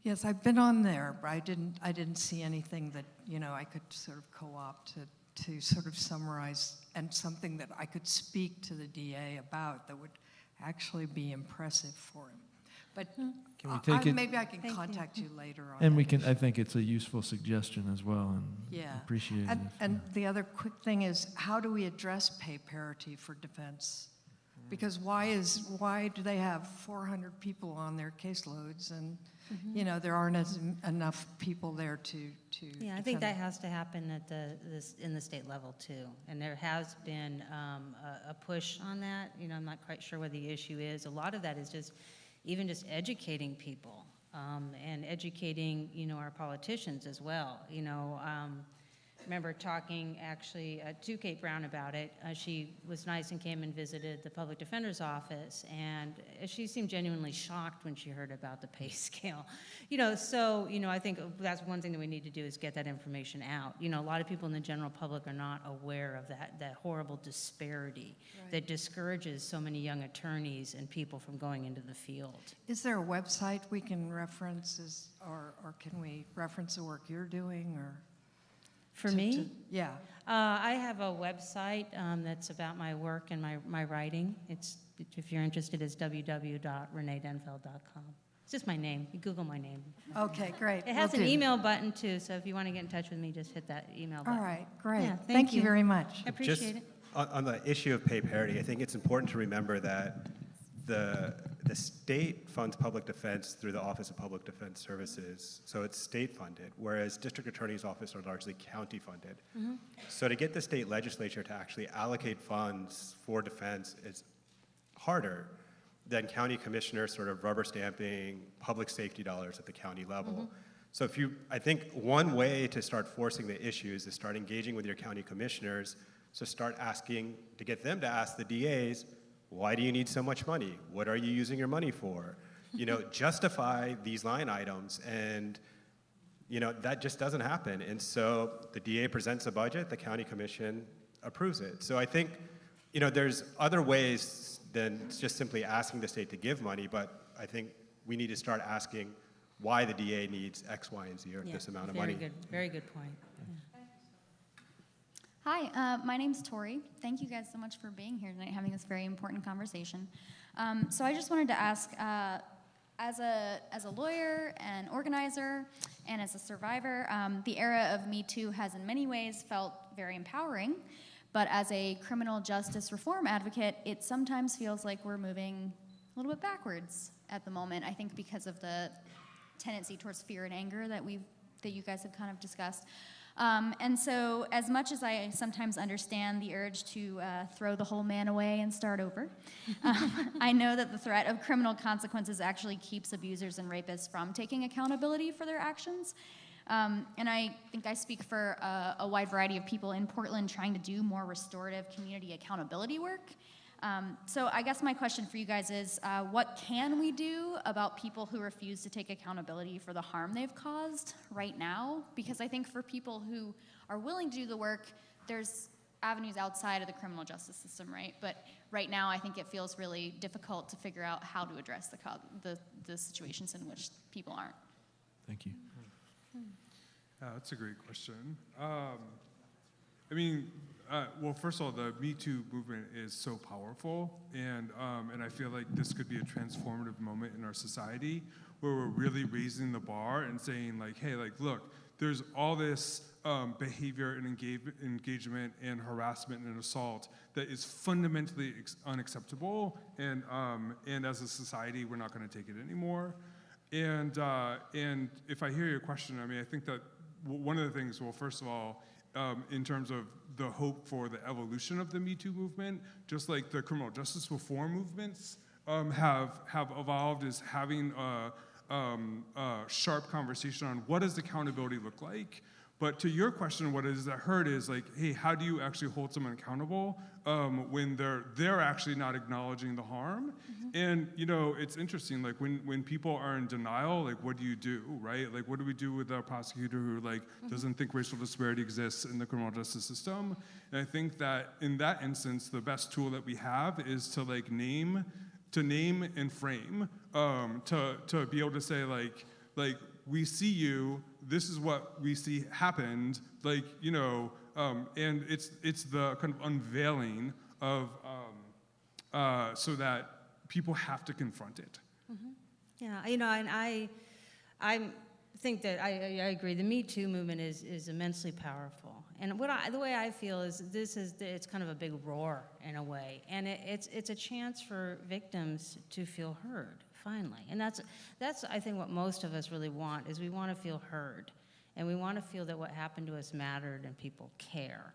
Yes, I've been on there, but I didn't see anything that I could sort of co-opt to sort of summarize, and something that I could speak to the DA about that would actually be impressive for him. But Can we take it? maybe I can contact you later on. And that we can, issue. I think it's a useful suggestion as well, and appreciate it. And the other quick thing is, how do we address pay parity for defense? Because why do they have 400 people on their caseloads, and there aren't enough people there to Yeah, I think that has to happen at in the state level too, and there has been a push on that. I'm not quite sure what the issue is. A lot of that is just educating people and educating our politicians as well. Remember talking actually to Kate Brown about it. She was nice and came and visited the public defender's office, and she seemed genuinely shocked when she heard about the pay scale. So I think that's one thing that we need to do, is get that information out. A lot of people in the general public are not aware of that horrible disparity that discourages so many young attorneys and people from going into the field. Is there a website we can reference, or can we reference the work you're doing, or? For me? Yeah. I have a website that's about my work and my writing. It's, if you're interested, it's www.renedenfeld.com. It's just my name. You Google my name. Okay, great. It has an email button too, so if you want to get in touch with me, just hit that email button. All right, great. Yeah, thank you very much. I appreciate it. On the issue of pay parity, I think it's important to remember that the state funds public defense through the Office of Public Defense Services, so it's state funded, whereas district attorney's office are largely county funded. So to get the state legislature to actually allocate funds for defense is harder than county commissioners sort of rubber stamping public safety dollars at the county level. So I think one way to start forcing the issues is start engaging with your county commissioners, so start asking, to get them to ask the DAs, why do you need so much money? What are you using your money for? Justify these line items, and that just doesn't happen. And so the DA presents a budget, the county commission approves it. So I think, there's other ways than just simply asking the state to give money, but I think we need to start asking why the DA needs X, Y, and Z, or this amount of money. Very good point. Hi, my name's Tori. Thank you guys so much for being here tonight, having this very important conversation. So I just wanted to ask, as a lawyer, an organizer, and as a survivor, the era of Me Too has in many ways felt very empowering, but as a criminal justice reform advocate, it sometimes feels like we're moving a little bit backwards at the moment, I think because of the tendency towards fear and anger that you guys have kind of discussed. And so as much as I sometimes understand the urge to throw the whole man away and start over, I know that the threat of criminal consequences actually keeps abusers and rapists from taking accountability for their actions. And I think I speak for a wide variety of people in Portland trying to do more restorative community accountability work. So I guess my question for you guys is, what can we do about people who refuse to take accountability for the harm they've caused right now? Because I think for people who are willing to do the work, there's avenues outside of the criminal justice system, right? But right now, I think it feels really difficult to figure out how to address the situations in which people aren't. Thank you. Yeah, that's a great question. I mean, well, first of all, the Me Too movement is so powerful, and I feel like this could be a transformative moment in our society where we're really raising the bar and saying like, hey, like, look, there's all this behavior and engagement and harassment and assault that is fundamentally unacceptable, and as a society, we're not going to take it anymore. And if I hear your question, I mean, I think that one of the things, well, first of all, in terms of the hope for the evolution of the Me Too movement, just like the criminal justice reform movements have evolved, is having a sharp conversation on what does accountability look like. But to your question, what it is I heard is like, hey, how do you actually hold someone accountable when they're actually not acknowledging the harm? And you know, it's interesting, like when people are in denial, like what do you do, right? Like what do we do with a prosecutor who like doesn't think racial disparity exists in the criminal justice system? And I think that in that instance, the best tool that we have is to like name and frame, to be able to say like we see you, this is what we see happened, like, you know, and it's the kind of unveiling of, so that people have to confront it. Yeah, you know, and I think that I agree. The Me Too movement is immensely powerful, and the way I feel is it's kind of a big roar in a way, and it's a chance for victims to feel heard finally, and that's I think what most of us really want is we want to feel heard, and we want to feel that what happened to us mattered and people care.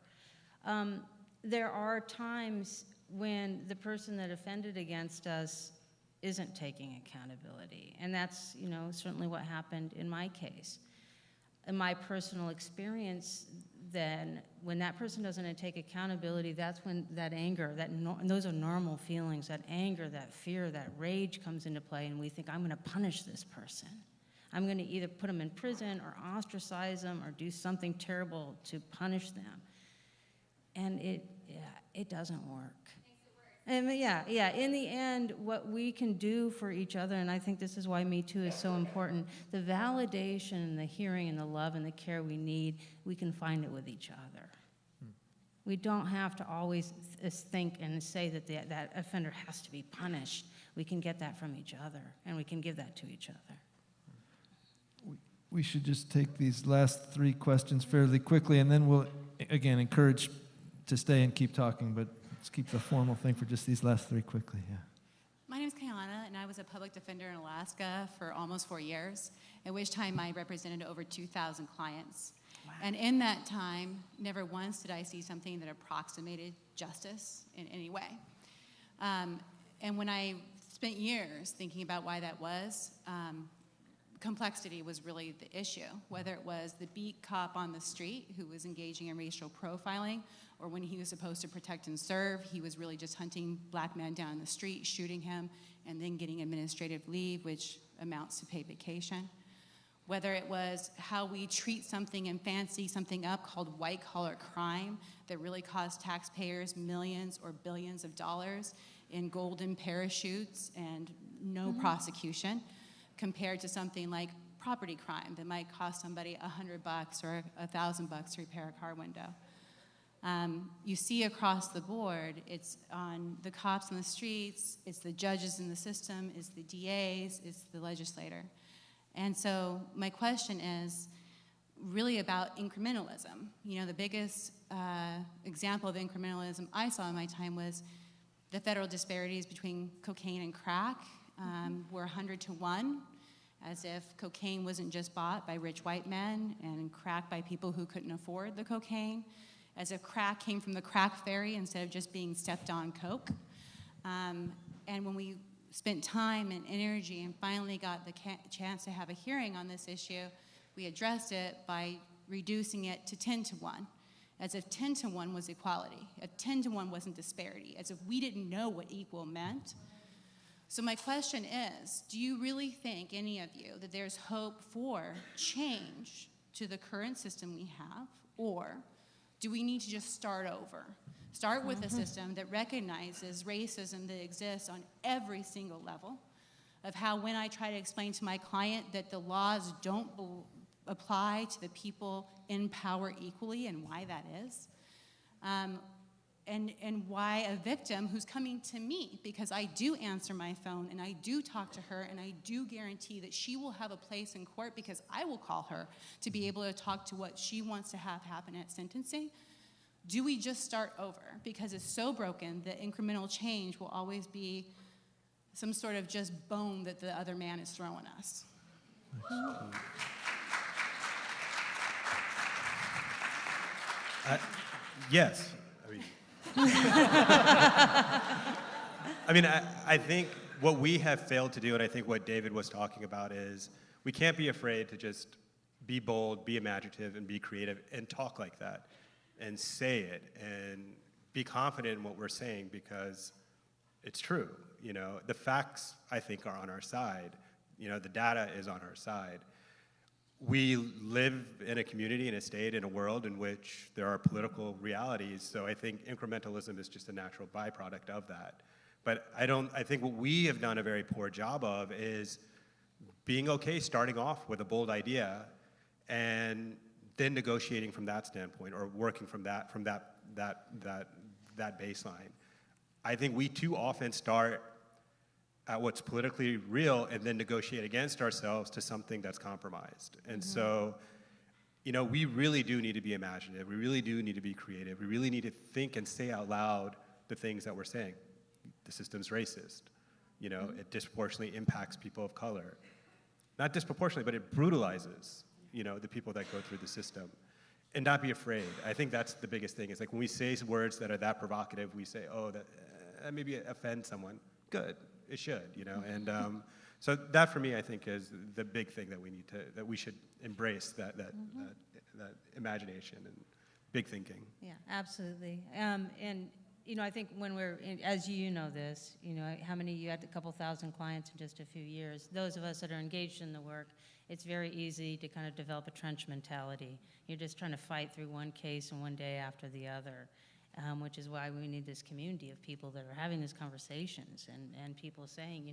There are times when the person that offended against us isn't taking accountability. And that's, you know, certainly what happened in my case. In my personal experience, then, when that person doesn't take accountability, that's when that anger, and those are normal feelings, that anger, that fear, that rage comes into play, and we think, I'm gonna punish this person. I'm gonna either put them in prison or ostracize them or do something terrible to punish them. And it doesn't work. And yeah, in the end, what we can do for each other, and I think this is why Me Too is so important, the validation, the hearing, and the love and the care we need, we can find it with each other. We don't have to always think and say that that offender has to be punished. We can get that from each other, and we can give that to each other. We should just take these last 3 questions fairly quickly, and then we'll, again, encourage to stay and keep talking, but let's keep the formal thing for just these last 3 quickly, yeah. My name is Kayana, and I was a public defender in Alaska for almost 4 years, at which time I represented over 2,000 clients. Wow. And in that time, never once did I see something that approximated justice in any way. And when I spent years thinking about why that was, complexity was really the issue, whether it was the beat cop on the street who was engaging in racial profiling, or when he was supposed to protect and serve, he was really just hunting black men down the street, shooting him, and then getting administrative leave, which amounts to paid vacation. Whether it was how we treat something and fancy something up called white-collar crime that really cost taxpayers millions or billions of dollars in golden parachutes and no prosecution, compared to something like property crime that might cost somebody $100 or $1,000 to repair a car window. You see across the board, it's on the cops on the streets, it's the judges in the system, it's the DAs, it's the legislator. And so my question is really about incrementalism. You know, the biggest example of incrementalism I saw in my time was the federal disparities between cocaine and crack were 100 to 1, as if cocaine wasn't just bought by rich white men and crack by people who couldn't afford the cocaine, as if crack came from the crack fairy instead of just being stepped on coke. And when we spent time and energy and finally got the chance to have a hearing on this issue, we addressed it by reducing it to 10 to 1, as if 10 to 1 was equality, if 10 to 1 wasn't disparity, as if we didn't know what equal meant. So my question is, do you really think, any of you, that there's hope for change to the current system we have, or do we need to just start over? Start with a system that recognizes racism that exists on every single level, of how when I try to explain to my client that the laws don't apply to the people in power equally and why that is, And why a victim who's coming to me, because I do answer my phone and I do talk to her and I do guarantee that she will have a place in court because I will call her to be able to talk to what she wants to have happen at sentencing. Do we just start over? Because it's so broken that incremental change will always be some sort of just bone that the other man is throwing us. Yes. I think what we have failed to do, and I think what David was talking about, is we can't be afraid to just be bold, be imaginative, and be creative, and talk like that, and say it, and be confident in what we're saying because it's true. The facts, I think, are on our side. The data is on our side. We live in a community, in a state, in a world in which there are political realities, so I think incrementalism is just a natural byproduct of that. But I think what we have done a very poor job of is being okay starting off with a bold idea and then negotiating from that standpoint or working from that baseline. I think we too often start at what's politically real and then negotiate against ourselves to something that's compromised. And so, we really do need to be imaginative. We really do need to be creative. We really need to think and say out loud the things that we're saying. The system's racist. It disproportionately impacts people of color. Not disproportionately, but it brutalizes, the people that go through the system. And not be afraid. I think that's the biggest thing. It's like when we say words that are that provocative, we say, oh, that maybe offend someone. Good. It should, and so that for me, I think, is the big thing that we should embrace that imagination and big thinking. Yeah, absolutely. And I think when as you know this, how many you had a couple thousand clients in just a few years. Those of us that are engaged in the work, it's very easy to kind of develop a trench mentality. You're just trying to fight through one case and one day after the other. Which is why we need this community of people that are having these conversations and people saying,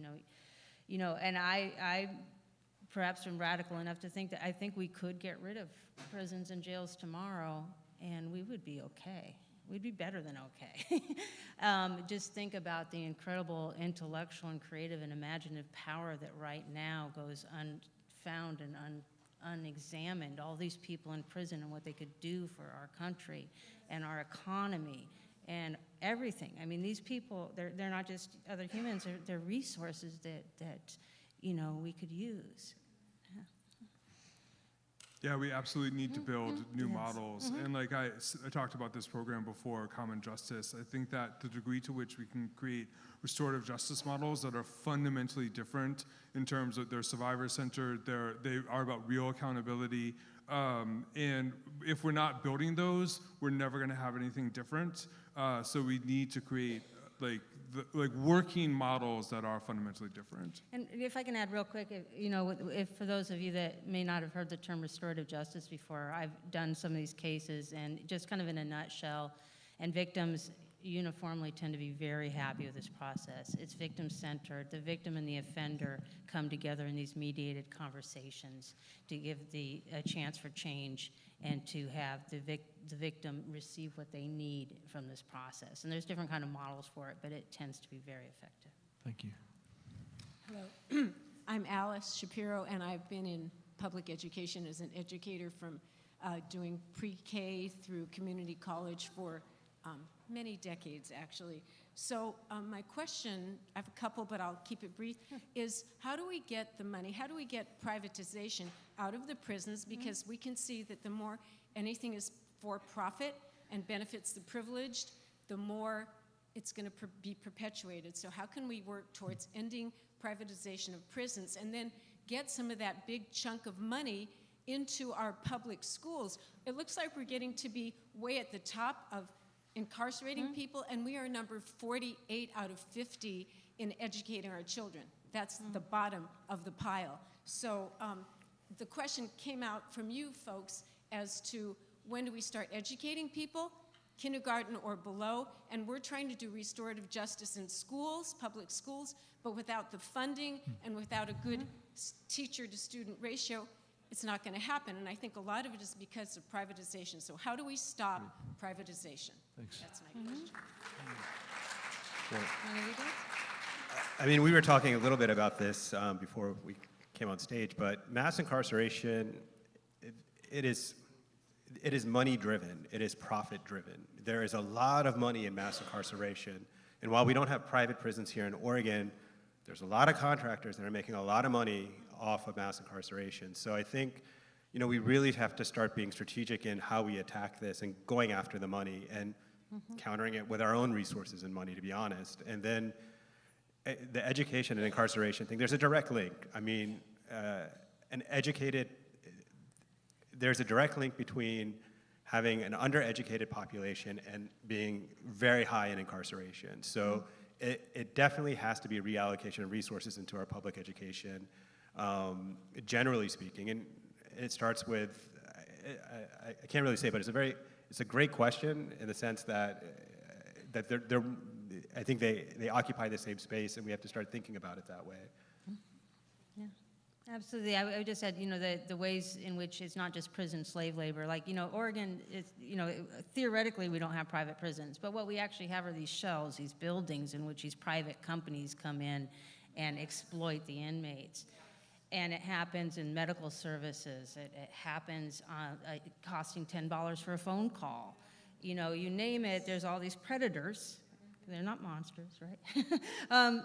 and I perhaps am radical enough to think that I think we could get rid of prisons and jails tomorrow and we would be okay. We'd be better than okay. Just think about the incredible intellectual and creative and imaginative power that right now goes unfound and unexamined, all these people in prison and what they could do for our country and our economy and everything. I mean, these people, they're not just other humans, they're resources that we could use. Yeah, we absolutely need to build new models. And like I talked about this program before, Common Justice. I think that the degree to which we can create restorative justice models that are fundamentally different in terms of they're survivor-centered, they are about real accountability. And if we're not building those, we're never going to have anything different. So we need to create like working models that are fundamentally different. And if I can add real quick, if for those of you that may not have heard the term restorative justice before, I've done some of these cases and just kind of in a nutshell, and victims uniformly tend to be very happy with this process. It's victim-centered. The victim and the offender come together in these mediated conversations to give a chance for change and to have the victim receive what they need from this process. And there's different kind of models for it, but it tends to be very effective. Thank you. Hello, I'm Alice Shapiro, and I've been in public education as an educator from doing pre-K through community college for many decades, actually. So my question, I have a couple, but I'll keep it brief, is how do we get the money, how do we get privatization out of the prisons? Because we can see that the more anything is for profit and benefits the privileged, the more it's going to be perpetuated. So how can we work towards ending privatization of prisons and then get some of that big chunk of money into our public schools? It looks like we're getting to be way at the top of incarcerating people, and we are number 48 out of 50 in educating our children. That's the bottom of the pile. So the question came out from you folks as to when do we start educating people, kindergarten or below, and we're trying to do restorative justice in schools, public schools, but without the funding and without a good teacher-to-student ratio, it's not going to happen. And I think a lot of it is because of privatization. So how do we stop privatization? Thanks. That's my question. I mean, we were talking a little bit about this before we came on stage, but mass incarceration, it is money driven, it is profit driven. There is a lot of money in mass incarceration, and while we don't have private prisons here in Oregon, there's a lot of contractors that are making a lot of money off of mass incarceration. So I think, we really have to start being strategic in how we attack this and going after the money and countering it with our own resources and money, to be honest. And then the education and incarceration thing, there's a direct link. I mean, there's a direct link between having an undereducated population and being very high in incarceration. So it definitely has to be a reallocation of resources into our public education, generally speaking. And it starts with, I can't really say, but it's a great question in the sense that I think they occupy the same space, and we have to start thinking about it that way. Yeah, absolutely. I would just add, the ways in which it's not just prison slave labor. Like, Oregon is, theoretically we don't have private prisons, but what we actually have are these shells, these buildings in which these private companies come in and exploit the inmates. And it happens in medical services. It happens costing $10 for a phone call. You name it, there's all these predators. They're not monsters, right?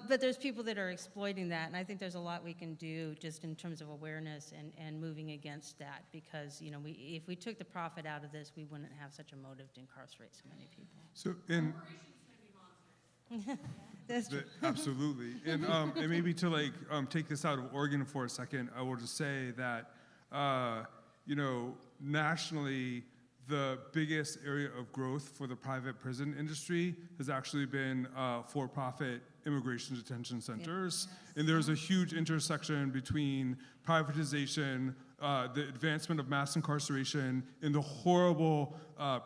But there's people that are exploiting that, and I think there's a lot we can do just in terms of awareness and moving against that, because if we took the profit out of this, we wouldn't have such a motive to incarcerate so many people. So That's true. Absolutely. And maybe to take this out of Oregon for a second, I will just say that, nationally, the biggest area of growth for the private prison industry has actually been for-profit immigration detention centers. Yeah. And there's a huge intersection between privatization, the advancement of mass incarceration, and the horrible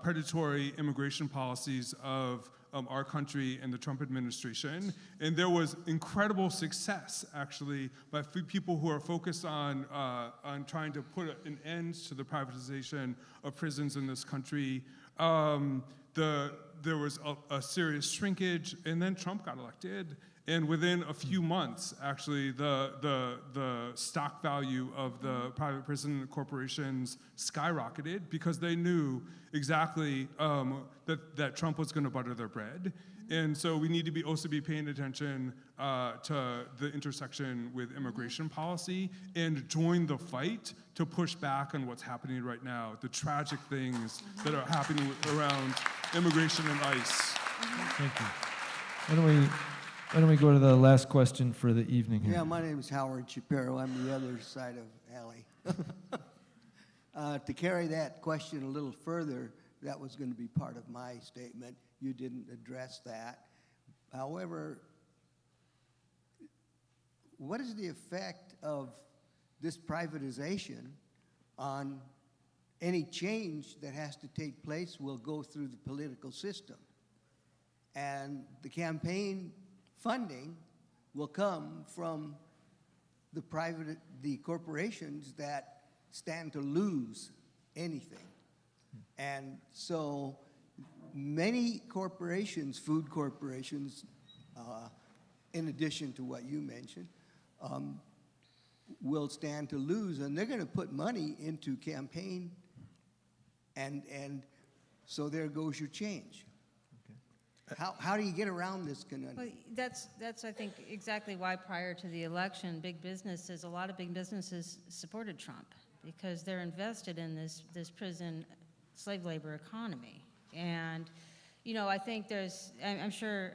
predatory immigration policies of our country and the Trump administration. And there was incredible success, actually, by people who are focused on trying to put an end to the privatization of prisons in this country. There was a serious shrinkage, and then Trump got elected. And within a few months, actually, the stock value of the private prison corporations skyrocketed because they knew exactly that Trump was going to butter their bread. And so we need to also be paying attention to the intersection with immigration policy and join the fight to push back on what's happening right now, the tragic things that are happening around immigration and ICE. Thank you. Why don't we go to the last question for the evening here? Yeah, my name is Howard Shapiro. I'm the other side of Allie. To carry that question a little further, that was going to be part of my statement. You didn't address that. However, what is the effect of this privatization on any change that has to take place will go through the political system? And the campaign funding will come from the corporations that stand to lose anything. And so many corporations, food corporations, in addition to what you mentioned, will stand to lose, and they're going to put money into campaign, and so there goes your change. How do you get around this conundrum? Well, that's I think exactly why prior to the election, a lot of big businesses supported Trump, because they're invested in this prison slave labor economy. And I think I'm sure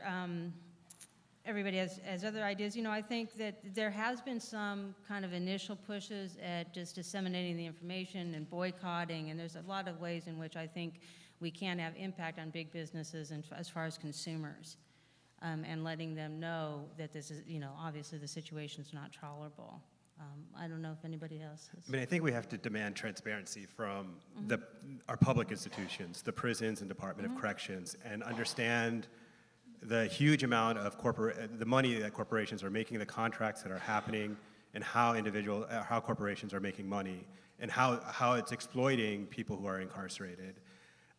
everybody has other ideas. I think that there has been some kind of initial pushes at just disseminating the information and boycotting, and there's a lot of ways in which I think we can have impact on big businesses and as far as consumers, and letting them know that this is, obviously the situation's not tolerable. I don't know if anybody else has. I mean, I think we have to demand transparency from our public institutions, the prisons and Department of Corrections, and understand the huge amount of the money that corporations are making, the contracts that are happening, and how corporations are making money, and how it's exploiting people who are incarcerated.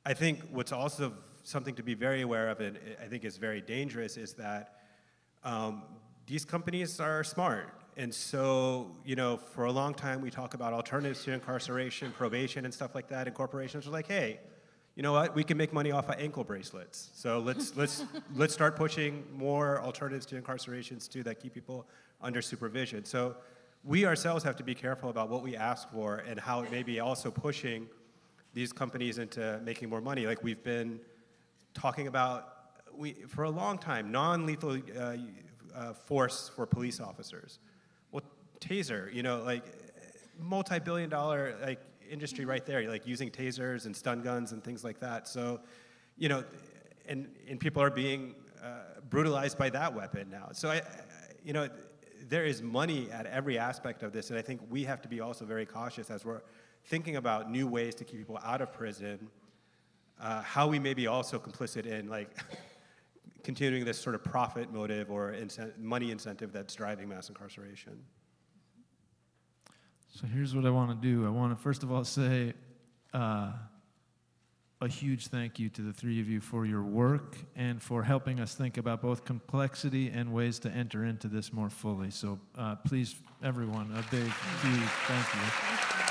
I think what's also something to be very aware of, and I think is very dangerous, is that these companies are smart. And so, for a long time, we talk about alternatives to incarceration, probation, and stuff like that, and corporations are like, hey, you know what? We can make money off of ankle bracelets. So let's start pushing more alternatives to incarcerations too that keep people under supervision. So we ourselves have to be careful about what we ask for and how it may be also pushing these companies into making more money. Like we've been talking about, for a long time, non-lethal force for police officers. Well, taser, multi-billion-dollar industry right there, like using tasers and stun guns and things like that. So, and people are being brutalized by that weapon now. So, there is money at every aspect of this, and I think we have to be also very cautious as we're thinking about new ways to keep people out of prison, how we may be also complicit in continuing this sort of profit motive or money incentive that's driving mass incarceration. So here's what I want to do. I want to first of all say a huge thank you to the three of you for your work and for helping us think about both complexity and ways to enter into this more fully. So please, everyone, a big, huge thank you.